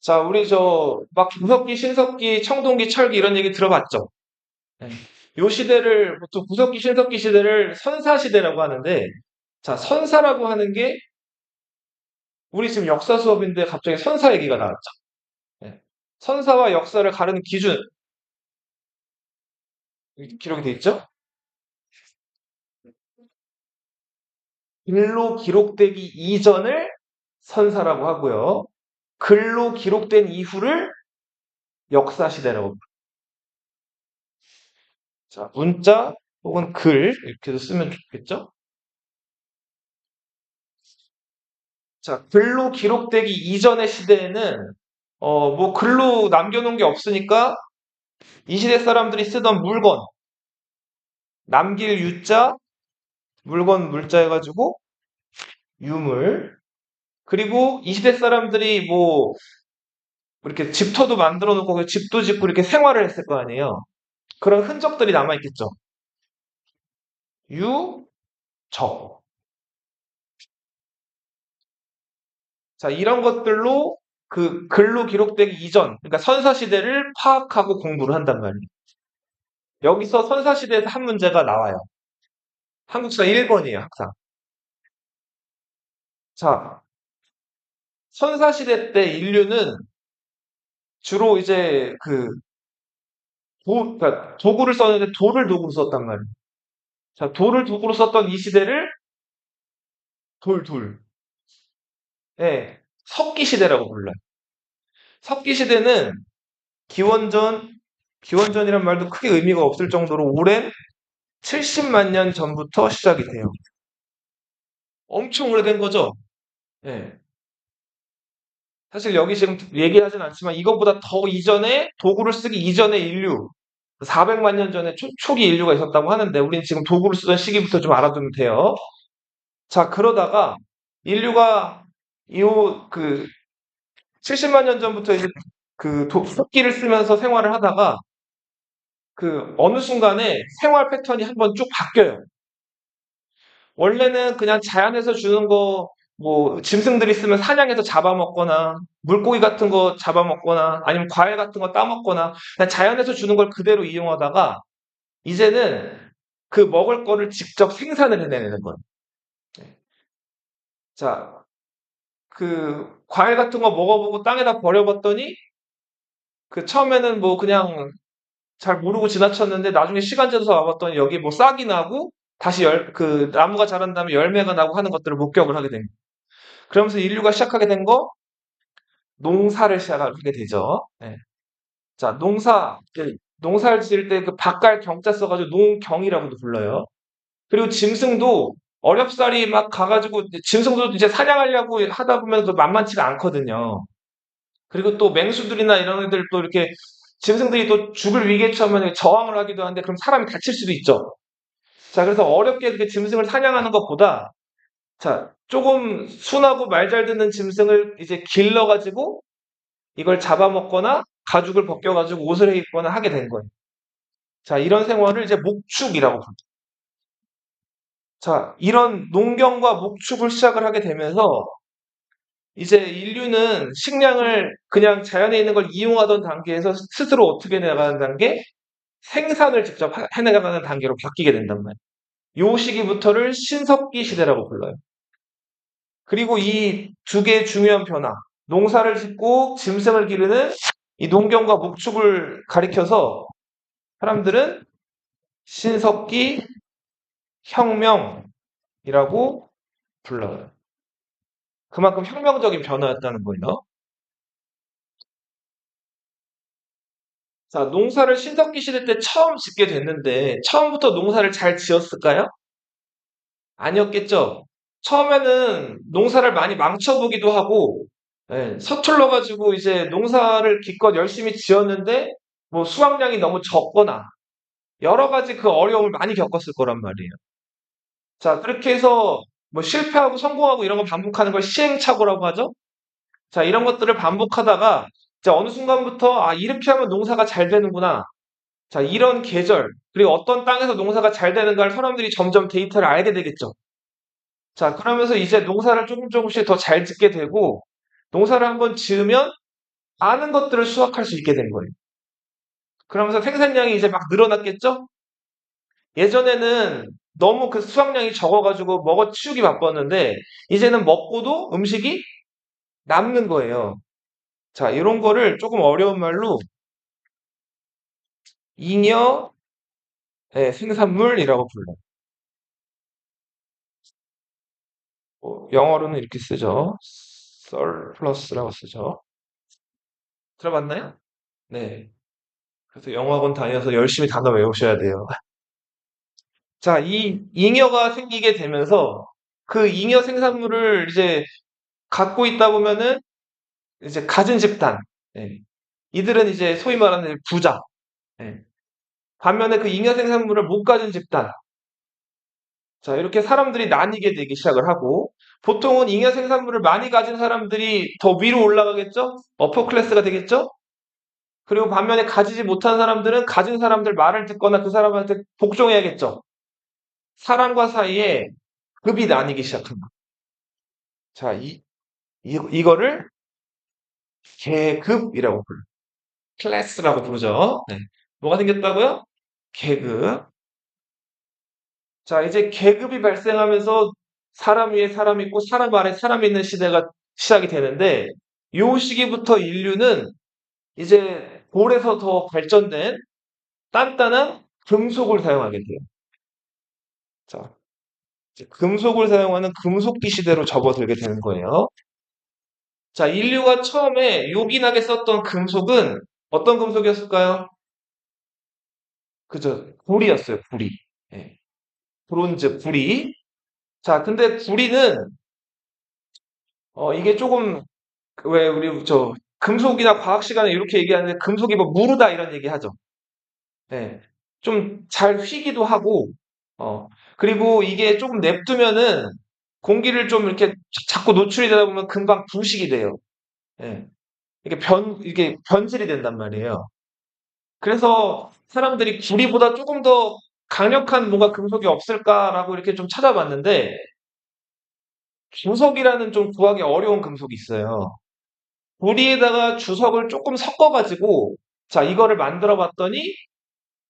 자, 우리 저 막 구석기, 신석기, 청동기, 철기 이런 얘기 들어봤죠? 네. 요 시대를 보통 구석기, 신석기 시대를 선사 시대라고 하는데 자, 선사라고 하는 게 우리 지금 역사 수업인데 갑자기 선사 얘기가 나왔죠. 네. 선사와 역사를 가르는 기준 기록이 돼 있죠? 글로 기록되기 이전을 선사라고 하고요. 글로 기록된 이후를 역사 시대라고 합니다. 자, 문자 혹은 글 이렇게도 쓰면 좋겠죠? 자, 글로 기록되기 이전의 시대에는 뭐 글로 남겨놓은 게 없으니까 이 시대 사람들이 쓰던 물건, 남길 유자, 물건 물자 해가지고 유물. 그리고 이 시대 사람들이 뭐 이렇게 집터도 만들어 놓고 그 집도 짓고 이렇게 생활을 했을 거 아니에요. 그런 흔적들이 남아 있겠죠. 유, 적. 자, 이런 것들로 그 글로 기록되기 이전, 그러니까 선사시대를 파악하고 공부를 한단 말이에요. 여기서 선사시대에서 한 문제가 나와요. 한국사 1번이에요, 항상. 자, 선사시대 때 인류는 주로 이제 그 그러니까 도구를 썼는데 돌을 도구로 썼단 말이에요. 자, 돌을 도구로 썼던 이 시대를 돌. 예, 석기시대라고 불러요. 석기시대는 기원전, 기원전이란 말도 크게 의미가 없을 정도로 오랜 70만 년 전부터 시작이 돼요. 엄청 오래된 거죠? 예. 사실 여기 지금 얘기하진 않지만 이것보다 더 이전에 도구를 쓰기 이전의 인류 400만 년 전에 초기 인류가 있었다고 하는데 우리는 지금 도구를 쓰던 시기부터 좀 알아두면 돼요. 자, 그러다가 인류가 이후 그 70만 년 전부터 이제 그 습기를 쓰면서 생활을 하다가 그 어느 순간에 생활 패턴이 한번 쭉 바뀌어요. 원래는 그냥 자연에서 주는 거, 뭐, 짐승들 있으면 사냥해서 잡아먹거나, 물고기 같은 거 잡아먹거나, 아니면 과일 같은 거 따먹거나, 그냥 자연에서 주는 걸 그대로 이용하다가, 이제는 그 먹을 거를 직접 생산을 해내는 거예요. 자, 그 과일 같은 거 먹어보고 땅에다 버려봤더니, 그 처음에는 뭐 그냥 잘 모르고 지나쳤는데, 나중에 시간 지나서 와봤더니 여기 뭐 싹이 나고, 다시 그 나무가 자란 다음에 열매가 나고 하는 것들을 목격을 하게 된 거예요. 그러면서 인류가 시작하게 된 거, 농사를 시작하게 되죠. 예. 자, 농사를 지을 때 그 밭갈 경자 써가지고 농경이라고도 불러요. 그리고 짐승도 어렵사리 막 가가지고 짐승도 이제 사냥하려고 하다 보면 그 만만치가 않거든요. 그리고 또 맹수들이나 이런 애들 또 이렇게 짐승들이 또 죽을 위기에 처하면 저항을 하기도 하는데 그럼 사람이 다칠 수도 있죠. 자, 그래서 어렵게 그 짐승을 사냥하는 것보다 자, 조금 순하고 말 잘 듣는 짐승을 이제 길러가지고 이걸 잡아먹거나 가죽을 벗겨가지고 옷을 해 입거나 하게 된 거예요. 자, 이런 생활을 이제 목축이라고 부르죠. 자, 이런 농경과 목축을 시작을 하게 되면서 이제 인류는 식량을 그냥 자연에 있는 걸 이용하던 단계에서 스스로 어떻게 나가는 단계? 생산을 직접 해나가는 단계로 바뀌게 된단 말이에요. 요 시기부터를 신석기 시대라고 불러요. 그리고 이 두 개의 중요한 변화, 농사를 짓고 짐승을 기르는 이 농경과 목축을 가리켜서 사람들은 신석기 혁명이라고 불러요. 그만큼 혁명적인 변화였다는 거예요. 자, 농사를 신석기 시대 때 처음 짓게 됐는데 처음부터 농사를 잘 지었을까요? 아니었겠죠. 처음에는 농사를 많이 망쳐보기도 하고, 예, 서툴러가지고 이제 농사를 기껏 열심히 지었는데, 뭐 수확량이 너무 적거나, 여러 가지 그 어려움을 많이 겪었을 거란 말이에요. 자, 그렇게 해서 뭐 실패하고 성공하고 이런 거 반복하는 걸 시행착오라고 하죠. 자, 이런 것들을 반복하다가, 자, 어느 순간부터, 아, 이렇게 하면 농사가 잘 되는구나. 자, 이런 계절, 그리고 어떤 땅에서 농사가 잘 되는가를 사람들이 점점 데이터를 알게 되겠죠. 자, 그러면서 이제 농사를 조금 조금씩 더 잘 짓게 되고, 농사를 한번 지으면 많은 것들을 수확할 수 있게 된 거예요. 그러면서 생산량이 이제 막 늘어났겠죠? 예전에는 너무 그 수확량이 적어가지고 먹어 치우기 바빴는데, 이제는 먹고도 음식이 남는 거예요. 자, 이런 거를 조금 어려운 말로 잉여 생산물이라고 불러요. 영어로는 이렇게 쓰죠. surplus라고 쓰죠. 들어봤나요? 네. 그래서 영어학원 다녀서 열심히 단어 외우셔야 돼요. 자, 이 잉여가 생기게 되면서 그 잉여 생산물을 이제 갖고 있다 보면은 이제 가진 집단, 예. 이들은 이제 소위 말하는 부자. 예. 반면에 그 잉여 생산물을 못 가진 집단. 자, 이렇게 사람들이 나뉘게 되기 시작을 하고 보통은 잉여 생산물을 많이 가진 사람들이 더 위로 올라가겠죠? 어퍼 클래스가 되겠죠? 그리고 반면에 가지지 못한 사람들은 가진 사람들 말을 듣거나 그 사람한테 복종해야겠죠? 사람과 사이에 급이 나뉘기 시작합니다. 자, 이거를 계급이라고 불러요. 클래스라고 부르죠. 네. 뭐가 생겼다고요? 계급. 자, 이제 계급이 발생하면서 사람 위에 사람 있고 사람 아래 사람 있는 시대가 시작이 되는데 요 시기부터 인류는 이제 골에서 더 발전된 단단한 금속을 사용하게 돼요. 자, 이제 금속을 사용하는 금속기 시대로 접어들게 되는 거예요. 자, 인류가 처음에 요긴하게 썼던 금속은 어떤 금속이었을까요? 그죠. 구리였어요, 구리. 예. 브론즈, 구리. 자, 근데 구리는, 이게 조금, 왜, 우리, 금속이나 과학 시간에 이렇게 얘기하는데, 금속이 뭐 무르다 이런 얘기 하죠. 예. 좀 잘 휘기도 하고, 그리고 이게 조금 냅두면은, 공기를 좀 이렇게 자꾸 노출이 되다 보면 금방 부식이 돼요. 예. 이게 변질이 된단 말이에요. 그래서 사람들이 구리보다 조금 더 강력한 뭔가 금속이 없을까라고 이렇게 좀 찾아봤는데 주석이라는 좀 구하기 어려운 금속이 있어요. 구리에다가 주석을 조금 섞어가지고 자 이거를 만들어 봤더니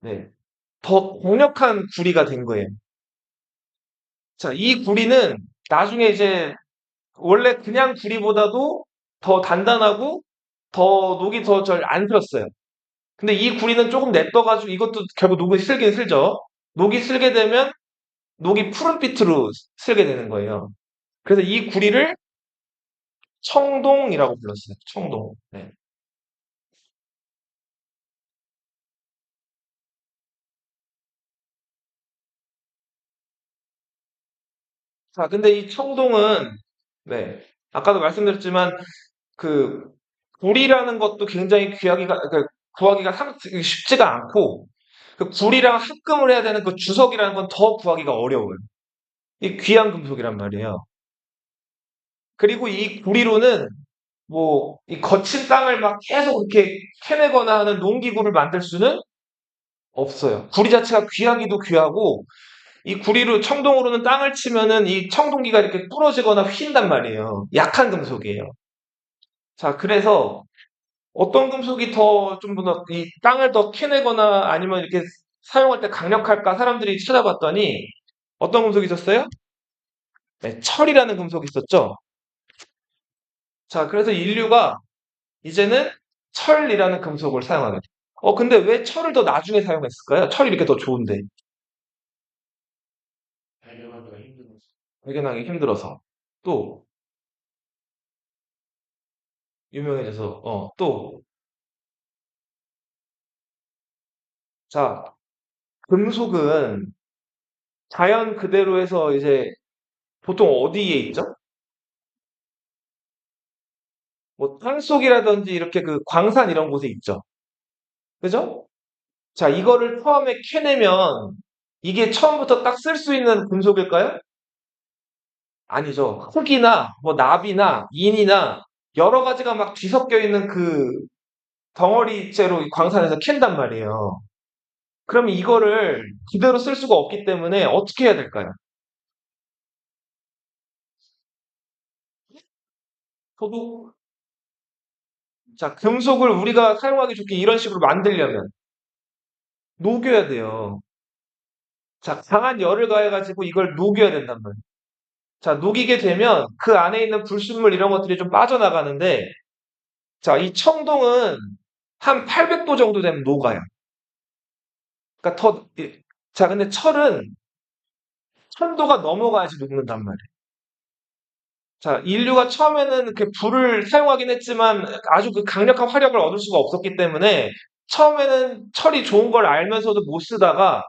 네, 더 강력한 구리가 된 거예요. 자, 이 구리는 나중에 이제 원래 그냥 구리보다도 더 단단하고 더 녹이 더 잘 안 슬었어요. 근데 이 구리는 조금 냅둬가지고 이것도 결국 녹이 슬긴 슬죠. 녹이 슬게 되면 녹이 푸른빛으로 슬게 되는 거예요. 그래서 이 구리를 청동이라고 불렀어요. 청동. 네. 자, 근데 이 청동은 네. 아까도 말씀드렸지만 그 구리라는 것도 굉장히 구하기가 쉽지가 않고 그 구리랑 합금을 해야 되는 그 주석이라는 건 더 구하기가 어려워요. 이 귀한 금속이란 말이에요. 그리고 이 구리로는 뭐 이 거친 땅을 막 계속 이렇게 캐내거나 하는 농기구를 만들 수는 없어요. 구리 자체가 귀하기도 귀하고 이 구리로 청동으로는 땅을 치면은 이 청동기가 이렇게 부러지거나 휜단 말이에요. 약한 금속이에요. 자, 그래서 어떤 금속이 더 좀 더 이 땅을 더 캐내거나 아니면 이렇게 사용할 때 강력할까 사람들이 찾아봤더니 어떤 금속이 있었어요? 네, 철이라는 금속이 있었죠. 자, 그래서 인류가 이제는 철이라는 금속을 사용하게 돼요. 근데 왜 철을 더 나중에 사용했을까요? 철이 이렇게 더 좋은데. 발견하기 힘들어서. 또, 유명해져서, 또, 자, 금속은 자연 그대로에서 이제 보통 어디에 있죠? 뭐, 땅속이라든지 이렇게 그 광산 이런 곳에 있죠. 그죠? 자, 이거를 처음에 캐내면 이게 처음부터 딱 쓸 수 있는 금속일까요? 아니죠. 흙이나 뭐 납이나 인이나 여러 가지가 막 뒤섞여 있는 그 덩어리째로 이 광산에서 캔단 말이에요. 그러면 이거를 그대로 쓸 수가 없기 때문에 어떻게 해야 될까요? 소독? 자, 금속을 우리가 사용하기 좋게 이런 식으로 만들려면 녹여야 돼요. 자, 강한 열을 가해가지고 이걸 녹여야 된단 말이에요. 자, 녹이게 되면 그 안에 있는 불순물 이런 것들이 좀 빠져나가는데, 자, 이 청동은 한 800도 정도 되면 녹아요. 그러니까 자, 근데 철은 1000도가 넘어가야지 녹는단 말이에요. 자, 인류가 처음에는 그 불을 사용하긴 했지만 아주 그 강력한 화력을 얻을 수가 없었기 때문에 처음에는 철이 좋은 걸 알면서도 못 쓰다가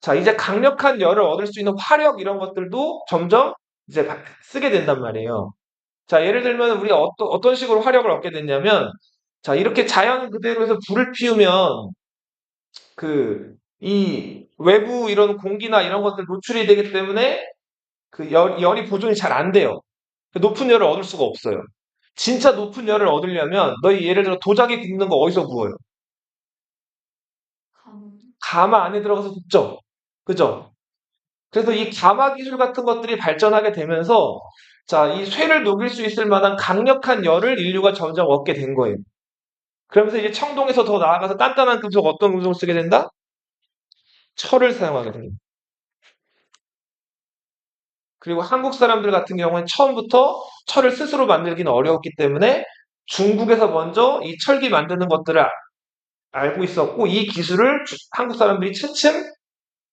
자, 이제 강력한 열을 얻을 수 있는 화력 이런 것들도 점점 이제 쓰게 된단 말이에요. 자, 예를 들면 우리가 어떤 식으로 화력을 얻게 됐냐면 자, 이렇게 자연 그대로에서 불을 피우면 이 외부 이런 공기나 이런 것들 노출이 되기 때문에 그 열이 보존이 잘 안 돼요. 높은 열을 얻을 수가 없어요. 진짜 높은 열을 얻으려면 너희 예를 들어 도자기 굽는 거 어디서 구워요? 가마 안에 들어가서 굽죠. 그죠? 그래서 이 가마 기술 같은 것들이 발전하게 되면서 자, 이 쇠를 녹일 수 있을 만한 강력한 열을 인류가 점점 얻게 된 거예요. 그러면서 이제 청동에서 더 나아가서 단단한 금속 어떤 금속을 쓰게 된다? 철을 사용하게 됩니다. 그리고 한국 사람들 같은 경우는 처음부터 철을 스스로 만들기는 어려웠기 때문에 중국에서 먼저 이 철기 만드는 것들을 알고 있었고 이 기술을 한국 사람들이 차츰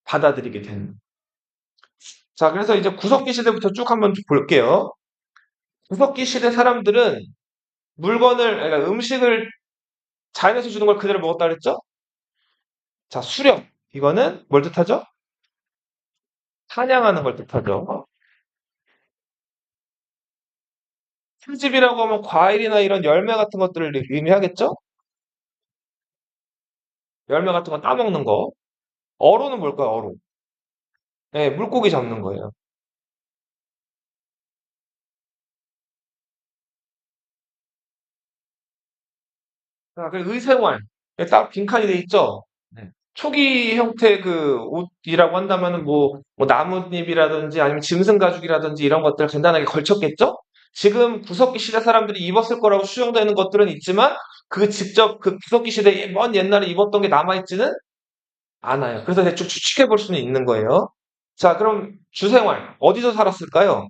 받아들이게 되는. 자, 그래서 이제 구석기 시대부터 쭉 한번 볼게요. 구석기 시대 사람들은 그러니까 음식을 자연에서 주는 걸 그대로 먹었다 그랬죠? 자, 수령. 이거는 뭘 뜻하죠? 사냥하는 걸 뜻하죠. 풀집이라고 하면 과일이나 이런 열매 같은 것들을 의미하겠죠? 열매 같은 거 따먹는 거. 어로는 뭘까요, 어로? 네, 물고기 잡는 거예요. 자, 그리고 의생활. 여기 딱 빈칸이 돼 있죠? 네. 초기 형태 그 옷이라고 한다면은 뭐 나뭇잎이라든지 아니면 짐승 가죽이라든지 이런 것들 간단하게 걸쳤겠죠? 지금 구석기 시대 사람들이 입었을 거라고 추정되는 것들은 있지만 그 직접 그 구석기 시대에 먼 옛날에 입었던 게 남아있지는 않아요. 그래서 대충 추측해 볼 수는 있는 거예요. 자, 그럼 주생활. 어디서 살았을까요?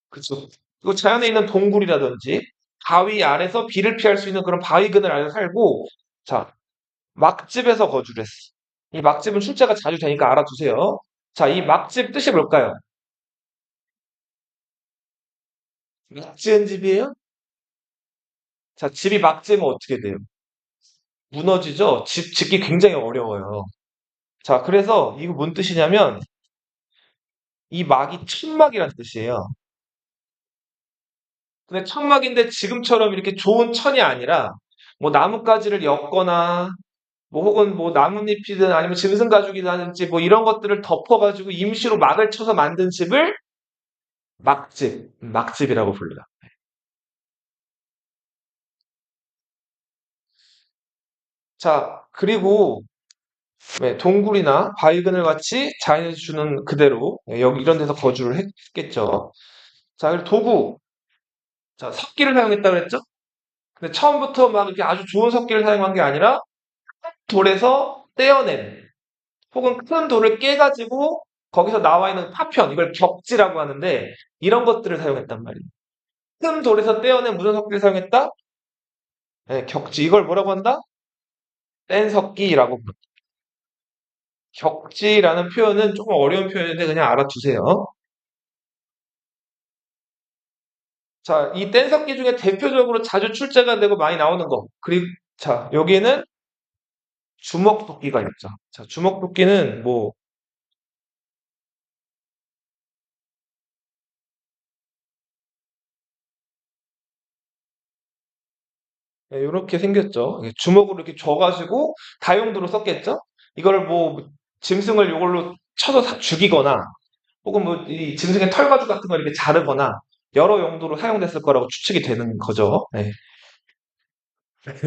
그쵸. 그 자연에 있는 동굴이라든지 바위 아래서 비를 피할 수 있는 그런 바위 그늘 아래 살고 자, 막집에서 거주를 했어. 이 막집은 출제가 자주 되니까 알아두세요. 자, 이 막집 뜻이 뭘까요? 막 지은 집이에요? 자, 집이 막 지으면 어떻게 돼요? 무너지죠? 집 짓기 굉장히 어려워요. 자, 그래서 이거 뭔 뜻이냐면 이 막이 천막이란 뜻이에요. 근데 천막인데 지금처럼 이렇게 좋은 천이 아니라 뭐 나뭇가지를 엮거나 뭐 혹은 뭐 나뭇잎이든 아니면 짐승 가죽이라든지 뭐 이런 것들을 덮어가지고 임시로 막을 쳐서 만든 집을 막집이라고 부릅니다. 자, 그리고 네, 동굴이나 바위 그늘 같이 자연에서 주는 그대로 여기 이런 데서 거주를 했겠죠. 자, 그리고 도구. 자, 석기를 사용했다고 그랬죠? 근데 처음부터 막 이렇게 아주 좋은 석기를 사용한 게 아니라 돌에서 떼어낸 혹은 큰 돌을 깨가지고 거기서 나와 있는 파편, 이걸 격지라고 하는데 이런 것들을 사용했단 말이에요. 큰 돌에서 떼어낸 무슨 석기를 사용했다? 네, 격지. 이걸 뭐라고 한다? 뗀석기라고 부릅니다. 격지라는 표현은 조금 어려운 표현인데 그냥 알아두세요. 자, 이 뗀석기 중에 대표적으로 자주 출제가 되고 많이 나오는 거. 그리고 자, 여기에는 주먹도끼가 있죠. 자, 주먹도끼는 뭐 이렇게 생겼죠. 주먹으로 이렇게 져가지고 다용도로 썼겠죠. 이걸 뭐 짐승을 이걸로 쳐서 죽이거나 혹은 뭐 이 짐승의 털가죽 같은 걸 이렇게 자르거나 여러 용도로 사용됐을 거라고 추측이 되는 거죠. 네.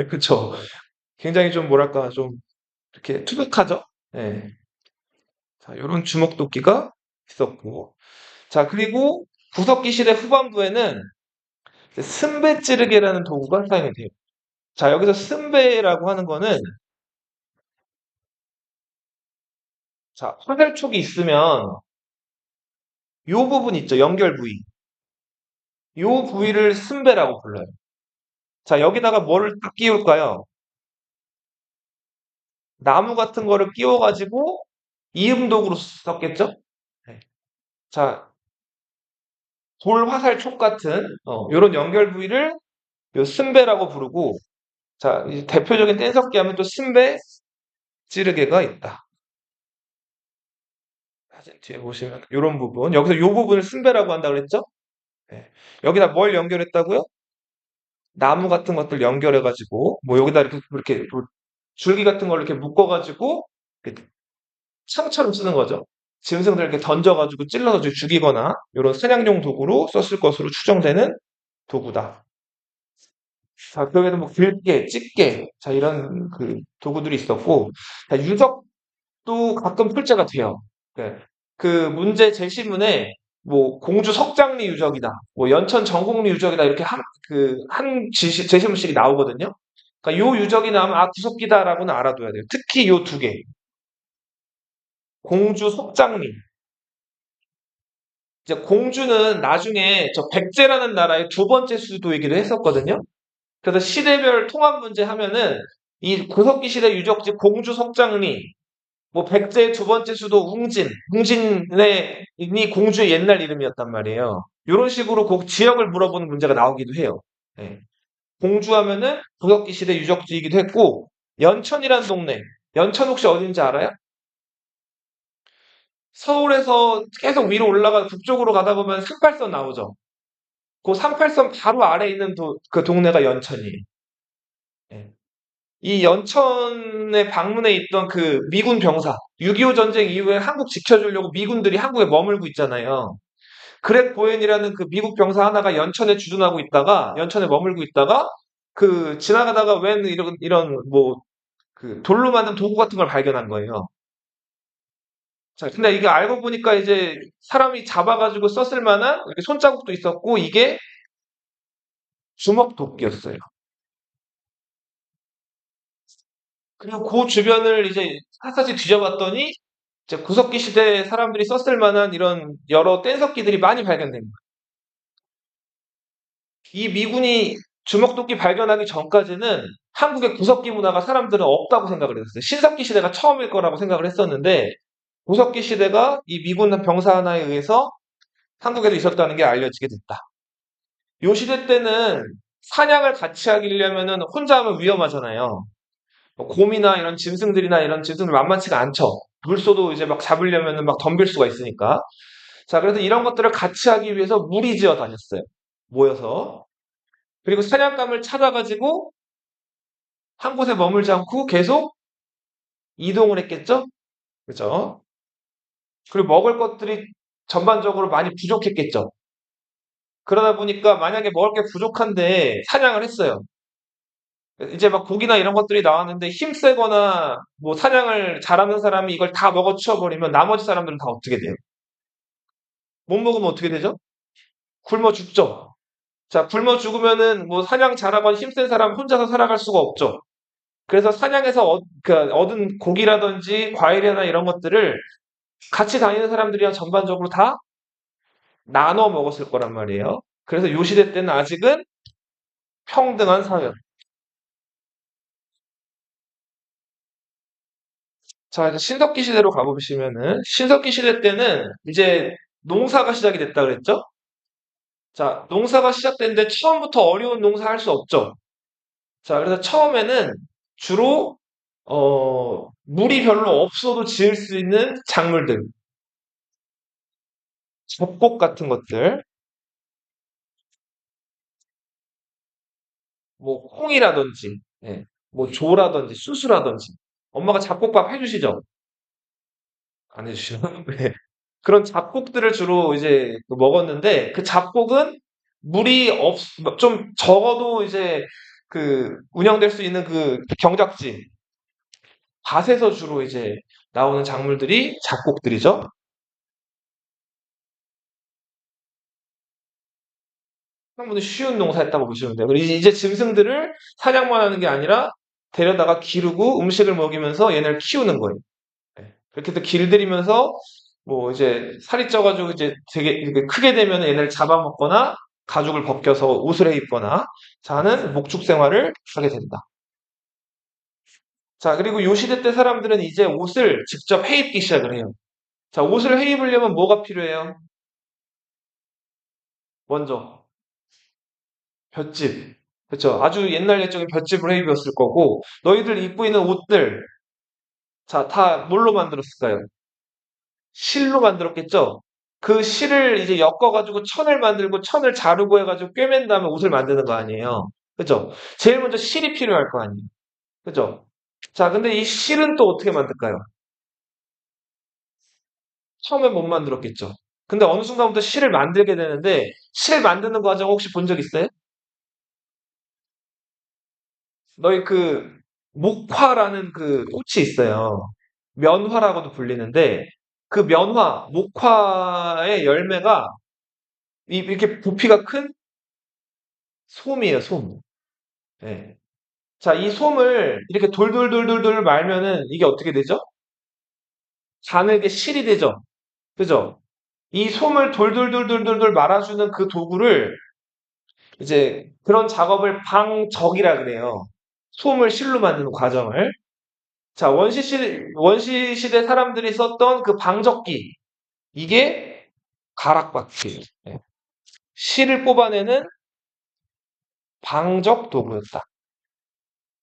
그렇죠. 굉장히 좀 뭐랄까 좀 이렇게 투박하죠. 네. 자, 이런 주먹도끼가 있었고, 자 그리고 구석기 시대 후반부에는 이제 승배 찌르개라는 도구가 사용이 돼요. 자 여기서 승배라고 하는 거는 자 화살촉이 있으면 요 부분 있죠 연결 부위, 요 부위를 승배라고 불러요. 자 여기다가 뭐를 딱 끼울까요? 나무 같은 거를 끼워가지고 이음도구로 썼겠죠? 네. 자, 돌 화살 촉 같은 이런 연결 부위를 요 승배라고 부르고, 자, 이 대표적인 뗀석기 하면 또 승배 찌르개가 있다. 사진 뒤에 보시면 이런 부분, 여기서 이 부분을 승배라고 한다고 그랬죠? 네. 여기다 뭘 연결했다고요? 나무 같은 것들 연결해가지고, 뭐 여기다 이렇게 뭐 줄기 같은 걸 이렇게 묶어가지고 이렇게 창처럼 쓰는 거죠. 짐승들 이렇게 던져가지고 찔러서 죽이거나 이런 사냥용 도구로 썼을 것으로 추정되는 도구다. 자, 그 외에도 뭐 길게, 집게, 자, 이런 그 도구들이 있었고, 자, 유적도 가끔 출제가 돼요. 네. 그 문제 제시문에 뭐 공주 석장리 유적이다, 뭐 연천 정곡리 유적이다 이렇게 한 제시문씩이 나오거든요. 그러니까 요 유적이 나오면 아 구석기다라고는 알아둬야 돼요. 특히 요 두 개, 공주 석장리. 이제 공주는 나중에 저 백제라는 나라의 두 번째 수도이기도 했었거든요. 그래서 시대별 통합 문제 하면은 이 구석기 시대 유적지 공주 석장리, 뭐 백제의 두 번째 수도 웅진의 이 공주의 옛날 이름이었단 말이에요. 이런 식으로 그 지역을 물어보는 문제가 나오기도 해요. 예. 공주 하면은 구석기 시대 유적지이기도 했고, 연천이라는 동네, 연천 혹시 어딘지 알아요? 서울에서 계속 위로 올라가 북쪽으로 가다 보면 38선 나오죠. 그 38선 바로 아래에 있는 그 동네가 연천이에요. 예. 이 연천에 방문해 있던 그 미군 병사, 6.25 전쟁 이후에 한국 지켜주려고 미군들이 한국에 머물고 있잖아요. 그렉 보엔이라는 그 미국 병사 하나가 연천에 주둔하고 있다가, 연천에 머물고 있다가, 그, 지나가다가 웬 이런, 뭐, 그, 돌로 만든 도구 같은 걸 발견한 거예요. 자, 근데 이게 알고 보니까 이제 사람이 잡아가지고 썼을 만한 이렇게 손자국도 있었고, 이게 주먹 도끼였어요. 그리고 그 주변을 이제 샅샅이 뒤져봤더니 이제 구석기 시대 사람들이 썼을 만한 이런 여러 뗀석기들이 많이 발견된 거예요. 이 미군이 주먹도끼 발견하기 전까지는 한국의 구석기 문화가 사람들은 없다고 생각을 했었어요. 신석기 시대가 처음일 거라고 생각을 했었는데 구석기 시대가 이 미군 병사 하나에 의해서 한국에도 있었다는 게 알려지게 됐다. 요 시대 때는 사냥을 같이 하려면은 혼자 하면 위험하잖아요. 뭐 곰이나 이런 짐승들이나 이런 짐승들 만만치가 않죠. 물소도 이제 막 잡으려면은 막 덤빌 수가 있으니까. 자, 그래서 이런 것들을 같이 하기 위해서 무리지어 다녔어요. 모여서. 그리고 사냥감을 찾아가지고 한 곳에 머물지 않고 계속 이동을 했겠죠? 그죠? 그리고 먹을 것들이 전반적으로 많이 부족했겠죠? 그러다 보니까 만약에 먹을 게 부족한데 사냥을 했어요. 이제 막 고기나 이런 것들이 나왔는데 힘세거나 뭐 사냥을 잘하는 사람이 이걸 다 먹어 치워버리면 나머지 사람들은 다 어떻게 돼요? 못 먹으면 어떻게 되죠? 굶어 죽죠. 자, 굶어 죽으면은 뭐 사냥 잘하거나 힘센 사람 혼자서 살아갈 수가 없죠. 그래서 사냥에서 그 얻은 고기라든지 과일이나 이런 것들을 같이 다니는 사람들이랑 전반적으로 다 나눠 먹었을 거란 말이에요. 그래서 요 시대 때는 아직은 평등한 사회. 자, 이제 신석기 시대로 가보시면은 신석기 시대 때는 이제 농사가 시작이 됐다 그랬죠? 자, 농사가 시작됐는데 처음부터 어려운 농사 할 수 없죠. 자, 그래서 처음에는 주로 물이 별로 없어도 지을 수 있는 작물들, 잡곡 같은 것들, 뭐 콩이라든지, 예, 뭐 조라든지 수수라든지. 엄마가 잡곡밥 해주시죠? 안 해주시나? 네. 그런 잡곡들을 주로 이제 그 먹었는데 그 잡곡은 물이 좀 적어도 이제 그 운영될 수 있는 그 경작지, 밭에서 주로 이제 나오는 작물들이 잡곡들이죠. 생각보다 쉬운 농사였다고 보시면 돼요. 그리고 이제 짐승들을 사냥만 하는 게 아니라 데려다가 기르고 음식을 먹이면서 얘네를 키우는 거예요. 네. 그렇게 해서 길들이면서 뭐 이제 살이 쪄가지고 이제 되게 이렇게 크게 되면 얘네를 잡아먹거나 가죽을 벗겨서 옷을 해 입거나 자는 목축 생활을 하게 된다. 자, 그리고 요 시대 때 사람들은 이제 옷을 직접 해 입기 시작을 해요. 자, 옷을 해 입으려면 뭐가 필요해요? 먼저 볏짚. 그렇죠. 아주 옛날 옛적에 볏짚을 해 입었을 거고 너희들 입고 있는 옷들 자, 다 뭘로 만들었을까요? 실로 만들었겠죠? 그 실을 이제 엮어가지고 천을 만들고 천을 자르고 해가지고 꿰맨 다음에 옷을 만드는 거 아니에요. 그죠? 제일 먼저 실이 필요할 거 아니에요. 그죠? 자, 근데 이 실은 또 어떻게 만들까요? 처음엔 못 만들었겠죠. 근데 어느 순간부터 실을 만들게 되는데 실 만드는 과정 혹시 본 적 있어요? 너희 그 목화라는 그 꽃이 있어요. 면화라고도 불리는데 그 면화, 목화의 열매가 이렇게 부피가 큰 솜이에요, 솜. 예. 자, 이 솜을 이렇게 돌돌돌돌돌 말면은 이게 어떻게 되죠? 가늘게 실이 되죠? 그죠? 이 솜을 돌돌돌돌돌돌 말아주는 그 도구를 이제 그런 작업을 방적이라 그래요. 솜을 실로 만드는 과정을. 자, 원시 시대 사람들이 썼던 그 방적기. 이게 가락박쥐예요. 예. 실을 뽑아내는 방적 도구였다.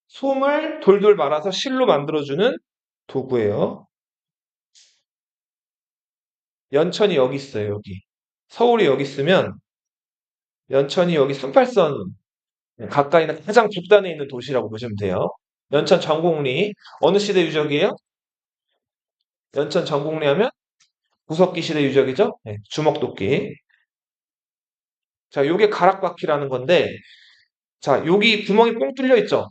솜을 돌돌 말아서 실로 만들어주는 도구예요. 연천이 여기 있어요, 여기. 서울이 여기 있으면 연천이 여기 38선 가까이 있는 가장 북단에 있는 도시라고 보시면 돼요. 연천 전곡리. 어느 시대 유적이에요? 연천 전곡리 하면 구석기 시대 유적이죠? 네, 주먹도끼. 자, 요게 가락바퀴라는 건데, 자, 여기 구멍이 뽕 뚫려 있죠?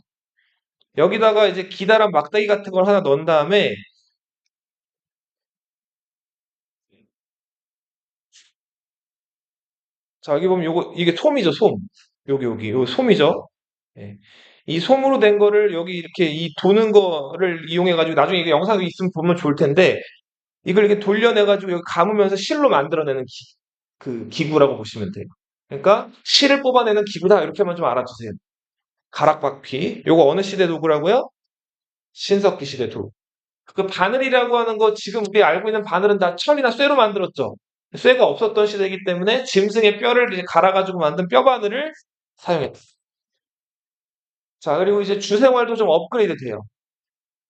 여기다가 이제 기다란 막대기 같은 걸 하나 넣은 다음에, 자, 여기 보면 요거, 이게 솜이죠, 솜. 요 솜이죠? 예. 이 솜으로 된 거를 여기 이렇게 이 도는 거를 이용해가지고 나중에 이게 영상이 있으면 보면 좋을 텐데, 이걸 이렇게 돌려내가지고 여기 감으면서 실로 만들어내는 그 기구라고 보시면 돼요. 그러니까 실을 뽑아내는 기구다 이렇게만 좀 알아주세요. 가락바퀴. 요거 어느 시대 도구라고요? 신석기 시대 도구. 그 바늘이라고 하는 거 지금 우리 알고 있는 바늘은 다 철이나 쇠로 만들었죠. 쇠가 없었던 시대이기 때문에 짐승의 뼈를 이제 갈아가지고 만든 뼈 바늘을 사용했다. 자, 그리고 이제 주생활도 좀 업그레이드 돼요.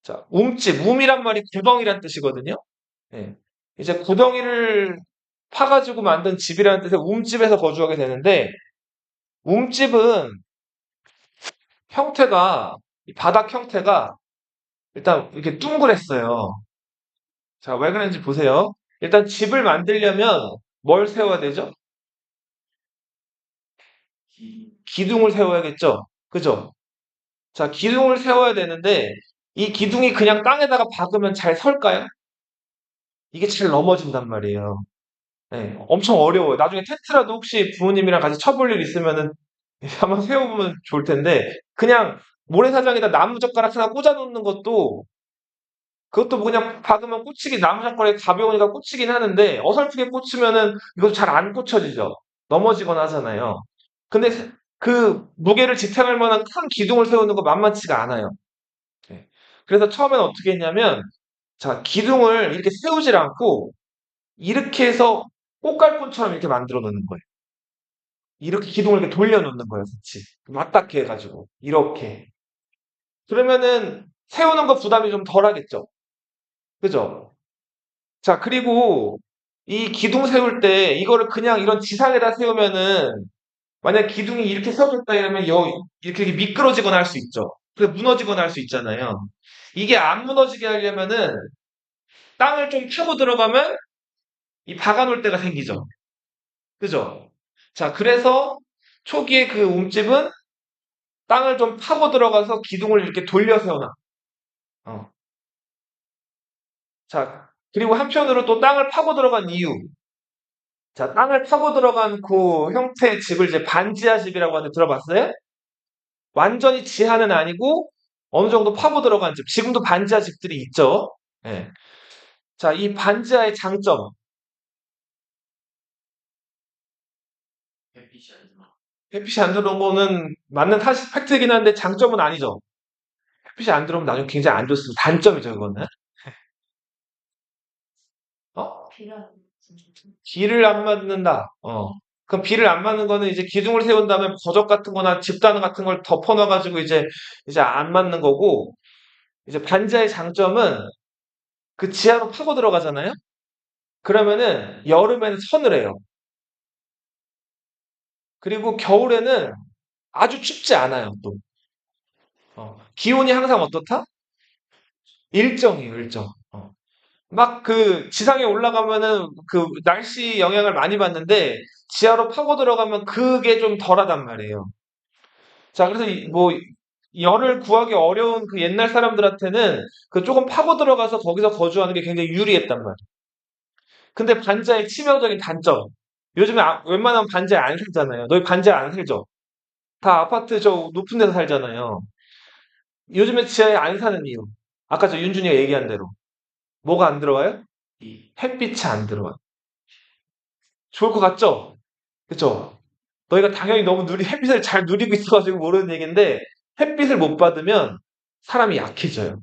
자, 움이란 말이 구덩이란 뜻이거든요. 예. 이제 구덩이를 파가지고 만든 집이라는 뜻의 움집에서 거주하게 되는데, 움집은 형태가, 이 바닥 형태가 일단 이렇게 둥그랬어요. 자, 왜 그런지 보세요. 일단 집을 만들려면 뭘 세워야 되죠? 기둥을 세워야겠죠? 그죠? 자, 기둥을 세워야 되는데 이 기둥이 그냥 땅에다가 박으면 잘 설까요? 이게 잘 넘어진단 말이에요. 네, 엄청 어려워요. 나중에 테트라도 혹시 부모님이랑 같이 쳐볼 일 있으면은 한번 세워보면 좋을 텐데 그냥 모래사장에다 나무젓가락 하나 꽂아 놓는 것도 그것도 뭐 그냥 박으면 꽂히기 나무젓가락이 가벼우니까 꽂히긴 하는데 어설프게 꽂히면은 이것도 잘 안 꽂혀지죠. 넘어지거나 하잖아요. 근데 그 무게를 지탱할 만한 큰 기둥을 세우는 거 만만치가 않아요. 네. 그래서 처음에는 어떻게 했냐면 자 기둥을 이렇게 세우질 않고 이렇게 해서 꽃갈콘처럼 이렇게 만들어 놓는 거예요. 이렇게 기둥을 이렇게 돌려 놓는 거예요, 같이. 맞닿게 해가지고. 이렇게. 그러면은 세우는 거 부담이 좀 덜하겠죠. 그죠? 자, 그리고 이 기둥 세울 때 이거를 그냥 이런 지상에다 세우면은 만약 기둥이 이렇게 세워졌다 이러면 이렇게 미끄러지거나 할 수 있죠. 그래서 무너지거나 할 수 있잖아요. 이게 안 무너지게 하려면은 땅을 좀 파고 들어가면 이 박아놓을 때가 생기죠. 그죠? 자, 그래서 초기에 그 움집은 땅을 좀 파고 들어가서 기둥을 이렇게 돌려 세워놔. 어. 자, 그리고 한편으로 또 땅을 파고 들어간 이유. 자, 땅을 파고 들어간 그 형태의 집을 이제 반지하 집이라고 하는데 들어봤어요? 완전히 지하는 아니고 어느 정도 파고 들어간 집. 지금도 반지하 집들이 있죠. 예. 자, 이 반지하의 장점. 햇빛이 안 들어온 거는 맞는 사실 팩트이긴 한데 장점은 아니죠. 햇빛이 안 들어오면 나중에 굉장히 안 좋습니다. 단점이죠, 이거는. 어? 비를 안 맞는다. 그럼 비를 안 맞는 거는 이제 기둥을 세운 다음에 버적 같은 거나 집단 같은 걸 덮어놔가지고 이제 안 맞는 거고, 이제 반지하의 장점은 그 지하로 파고 들어가잖아요? 그러면은 여름에는 서늘해요. 그리고 겨울에는 아주 춥지 않아요, 또. 기온이 항상 어떻다? 일정이에요, 일정. 막 그 지상에 올라가면은 그 날씨 영향을 많이 받는데 지하로 파고 들어가면 그게 좀 덜하단 말이에요. 자, 그래서 뭐 열을 구하기 어려운 그 옛날 사람들한테는 그 조금 파고 들어가서 거기서 거주하는 게 굉장히 유리했단 말이에요. 근데 반지하의 치명적인 단점. 요즘에 웬만하면 반지하에 안 살잖아요. 너희 반지하에 안 살죠? 다 아파트 저 높은 데서 살잖아요. 요즘에 지하에 안 사는 이유. 아까 저 윤준이가 얘기한 대로. 뭐가 안 들어와요? 햇빛이 안 들어와요. 좋을 것 같죠? 그쵸? 너희가 당연히 너무 햇빛을 잘 누리고 있어가지고 모르는 얘기인데, 햇빛을 못 받으면 사람이 약해져요.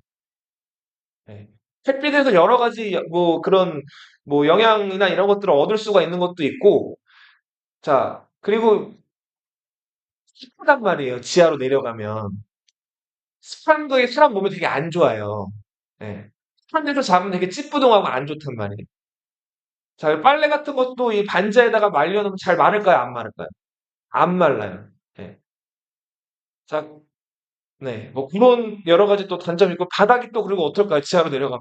네. 햇빛에서 여러 가지 뭐 그런 뭐 영양이나 이런 것들을 얻을 수가 있는 것도 있고, 자, 그리고 습하단 말이에요. 지하로 내려가면. 습한 거에 사람 몸에 되게 안 좋아요. 네. 습한 데서 자면 되게 찌뿌둥하고 안 좋단 말이에요. 자, 빨래 같은 것도 이 반지하에다가 말려놓으면 잘 마를까요? 안 마를까요? 안 말라요. 네. 자, 네. 뭐 그런 여러 가지 또 단점이 있고 바닥이 또 그리고 어떨까요? 지하로 내려가면.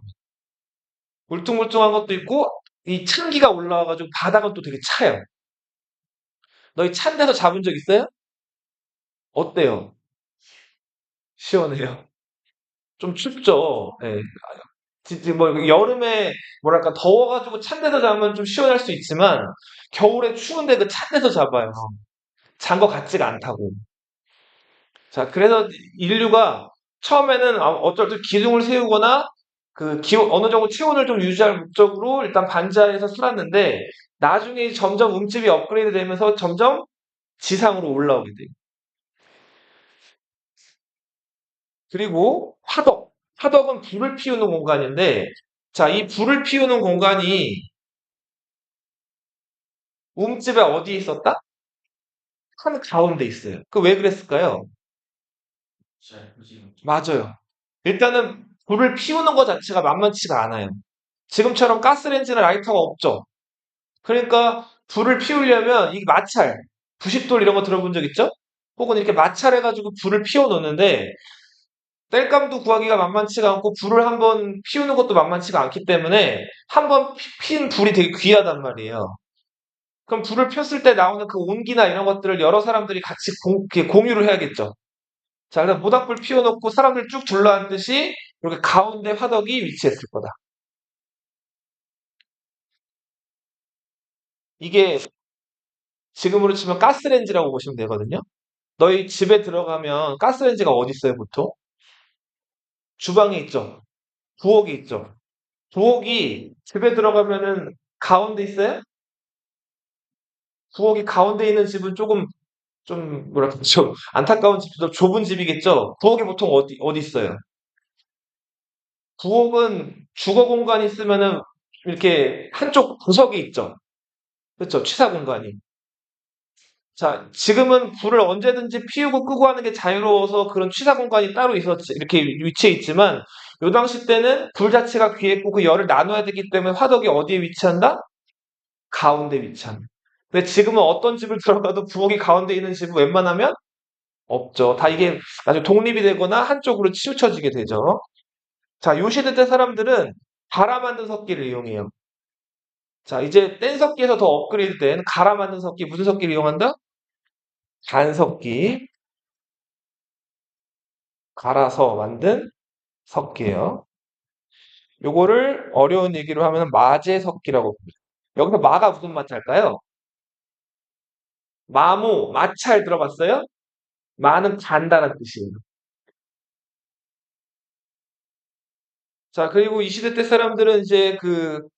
울퉁불퉁한 것도 있고 이 찬기가 올라와가지고 바닥은 또 되게 차요. 너희 찬 데서 잡은 적 있어요? 어때요? 시원해요. 좀 춥죠. 예. 진짜 뭐 여름에 뭐랄까 더워가지고 찬 데서 잡으면 좀 시원할 수 있지만 겨울에 추운데 그 찬 데서 잡아요. 잔 것 같지가 않다고. 자, 그래서 인류가 처음에는 어쩔 때 기둥을 세우거나 어느 정도 체온을 좀 유지할 목적으로 일단 반지하에서 살았는데 나중에 점점 움집이 업그레이드 되면서 점점 지상으로 올라오게 돼요. 그리고 화덕. 화덕은 불을 피우는 공간인데 자, 이 불을 피우는 공간이 움집에 어디에 있었다? 한 가운데 있어요. 그 왜 그랬을까요? 맞아요. 일단은 불을 피우는 것 자체가 만만치가 않아요. 지금처럼 가스레인지나 라이터가 없죠. 그러니까 불을 피우려면 이 마찰, 부싯돌 이런 거 들어본 적 있죠? 혹은 이렇게 마찰해가지고 불을 피워 놓는데 땔감도 구하기가 만만치가 않고 불을 한번 피우는 것도 만만치가 않기 때문에 한번 핀 불이 되게 귀하단 말이에요. 그럼 불을 폈을 때 나오는 그 온기나 이런 것들을 여러 사람들이 같이 이렇게 공유를 해야겠죠. 자, 그래서 모닥불 피워놓고 사람들 쭉 둘러앉듯이 이렇게 가운데 화덕이 위치했을 거다. 이게 지금으로 치면 가스레인지라고 보시면 되거든요. 너희 집에 들어가면 가스레인지가 어디 있어요, 보통? 주방에 있죠. 부엌에 있죠. 부엌이 집에 들어가면은 가운데 있어요? 부엌이 가운데 있는 집은 조금 좀 뭐랄까 좀 안타까운 집도 좁은 집이겠죠. 부엌이 보통 어디 있어요? 부엌은 주거 공간이 있으면은 이렇게 한쪽 구석에 있죠. 그렇죠. 취사 공간이. 자, 지금은 불을 언제든지 피우고 끄고 하는 게 자유로워서 그런 취사 공간이 따로 있었지, 이렇게 위치해 있지만, 요 당시 때는 불 자체가 귀했고 그 열을 나눠야 되기 때문에 화덕이 어디에 위치한다? 가운데 위치한다. 근데 지금은 어떤 집을 들어가도 부엌이 가운데 있는 집은 웬만하면 없죠. 다 이게 나중에 독립이 되거나 한쪽으로 치우쳐지게 되죠. 자, 요 시대 때 사람들은 갈아 만든 석기를 이용해요. 자, 이제 뗀 석기에서 더 업그레이드 된 갈아 만든 석기, 무슨 석기를 이용한다? 간석기. 갈아서 만든 석기예요. 요거를 어려운 얘기로 하면 마제석기라고 부르죠. 여기서 마가 무슨 마찰까요? 마모, 마찰 들어봤어요? 마는 간다는 뜻이에요. 자, 그리고 이 시대 때 사람들은 이제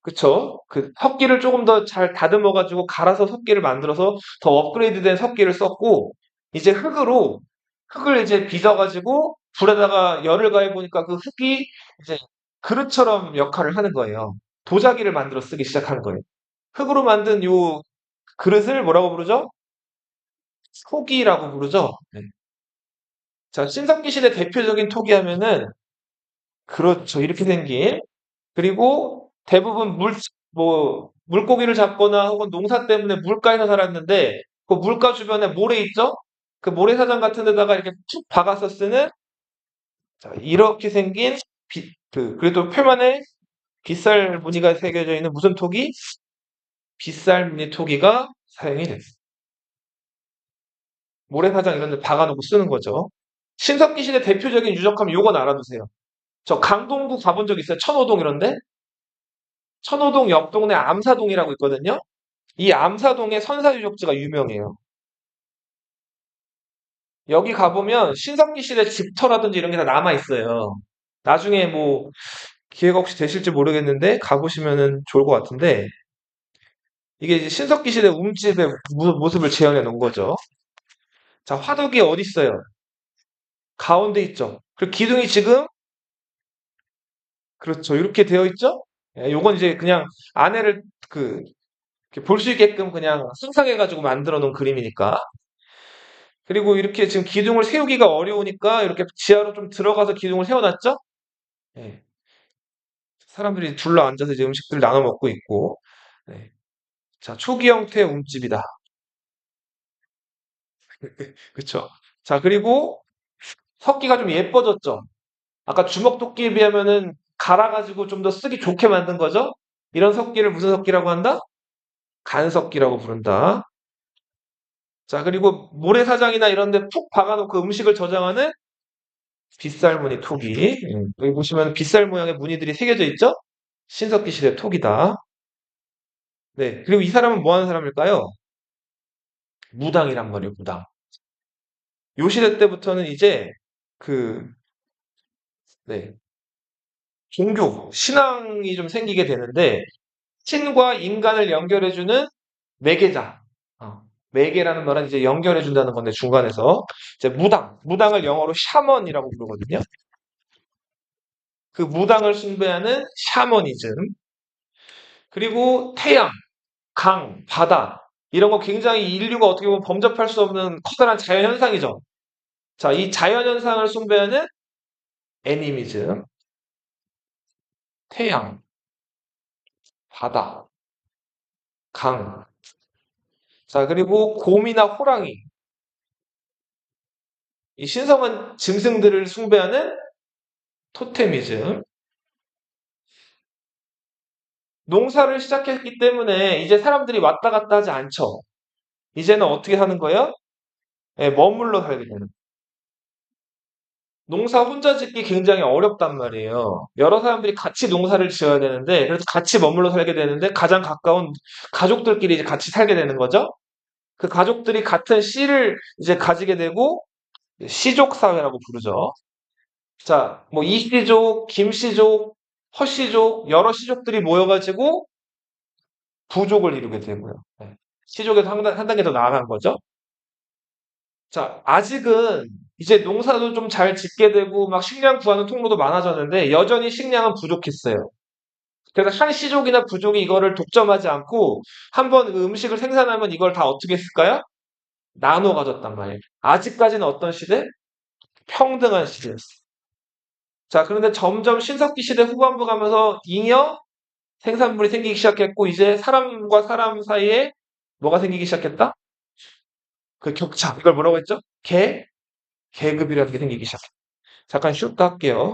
그쵸. 그 석기를 조금 더 잘 다듬어가지고 갈아서 석기를 만들어서 더 업그레이드된 석기를 썼고, 이제 흙을 이제 빚어가지고 불에다가 열을 가해보니까 그 흙이 이제 그릇처럼 역할을 하는 거예요. 도자기를 만들어 쓰기 시작한 거예요. 흙으로 만든 요 그릇을 뭐라고 부르죠? 토기라고 부르죠. 네. 자, 신석기 시대 대표적인 토기 하면은 그렇죠. 이렇게 생긴. 그리고 대부분 물고기를 잡거나 혹은 농사 때문에 물가에서 살았는데 그 물가 주변에 모래 있죠? 그 모래사장 같은 데다가 이렇게 툭 박아서 쓰는 자, 이렇게 생긴 그래도 표면에 빗살 무늬가 새겨져 있는 무슨 토기? 빗살 무늬 토기가 사용이 됐어요. 모래사장 이런 데 박아놓고 쓰는 거죠. 신석기 시대 대표적인 유적하면 요건 알아두세요. 저 강동구 가본 적 있어요? 천호동 이런데? 천호동 옆 동네 암사동이라고 있거든요. 이 암사동의 선사유적지가 유명해요. 여기 가보면 신석기 시대 집터라든지 이런 게 다 남아있어요. 나중에 뭐 기회가 혹시 되실지 모르겠는데 가보시면은 좋을 것 같은데 이게 이제 신석기 시대 움집의 모습을 재현해 놓은 거죠. 자, 화덕이 어디 있어요? 가운데 있죠. 그리고 기둥이 지금 그렇죠. 이렇게 되어 있죠? 예, 요건 이제 그냥 안에를 그 볼 수 있게끔 그냥 상상해가지고 만들어 놓은 그림이니까. 그리고 이렇게 지금 기둥을 세우기가 어려우니까 이렇게 지하로 좀 들어가서 기둥을 세워놨죠? 예. 사람들이 둘러 앉아서 이제 음식들 나눠 먹고 있고. 예. 자, 초기 형태의 움집이다. 그쵸? 자, 그리고 석기가 좀 예뻐졌죠? 아까 주먹도끼에 비하면은 갈아가지고 좀 더 쓰기 좋게 만든 거죠? 이런 석기를 무슨 석기라고 한다? 간석기라고 부른다. 자, 그리고 모래사장이나 이런 데 푹 박아놓고 음식을 저장하는 빗살무늬 토기. 여기 보시면 빗살 모양의 무늬들이 새겨져 있죠? 신석기 시대 토기다. 네. 그리고 이 사람은 뭐 하는 사람일까요? 무당이란 말이에요, 무당. 요 시대 때부터는 이제 그, 네. 종교, 신앙이 좀 생기게 되는데, 신과 인간을 연결해주는 매개자. 어, 매개라는 말은 이제 연결해준다는 건데, 중간에서. 이제 무당을 영어로 샤먼이라고 부르거든요. 그 무당을 숭배하는 샤머니즘. 그리고 태양, 강, 바다. 이런 거 굉장히 인류가 어떻게 보면 범접할 수 없는 커다란 자연현상이죠. 자, 이 자연현상을 숭배하는 애니미즘. 태양, 바다, 강. 자, 그리고 곰이나 호랑이. 이 신성한 짐승들을 숭배하는 토테미즘. 농사를 시작했기 때문에 이제 사람들이 왔다 갔다 하지 않죠. 이제는 어떻게 하는 거예요? 예, 머물러 살게 되는. 농사 혼자 짓기 굉장히 어렵단 말이에요. 여러 사람들이 같이 농사를 지어야 되는데, 그래서 같이 머물러 살게 되는데, 가장 가까운 가족들끼리 이제 같이 살게 되는 거죠. 그 가족들이 같은 씨를 이제 가지게 되고, 씨족 사회라고 부르죠. 자, 뭐 이씨족, 김씨족, 허씨족, 여러 씨족들이 모여가지고 부족을 이루게 되고요. 네. 씨족에서 한 단계 더 나아간 거죠. 자, 아직은 이제 농사도 좀 잘 짓게 되고 막 식량 구하는 통로도 많아졌는데 여전히 식량은 부족했어요. 그래서 한 씨족이나 부족이 이거를 독점하지 않고 한번 그 음식을 생산하면 이걸 다 어떻게 했을까요? 나눠 가졌단 말이에요. 아직까지는 어떤 시대? 평등한 시대였어요. 자, 그런데 점점 신석기 시대 후반부 가면서 잉여 생산물이 생기기 시작했고 이제 사람과 사람 사이에 뭐가 생기기 시작했다? 그 격차. 이걸 뭐라고 했죠? 계급이라는 게 생기기 시작했다. 잠깐 쉬었다 할게요.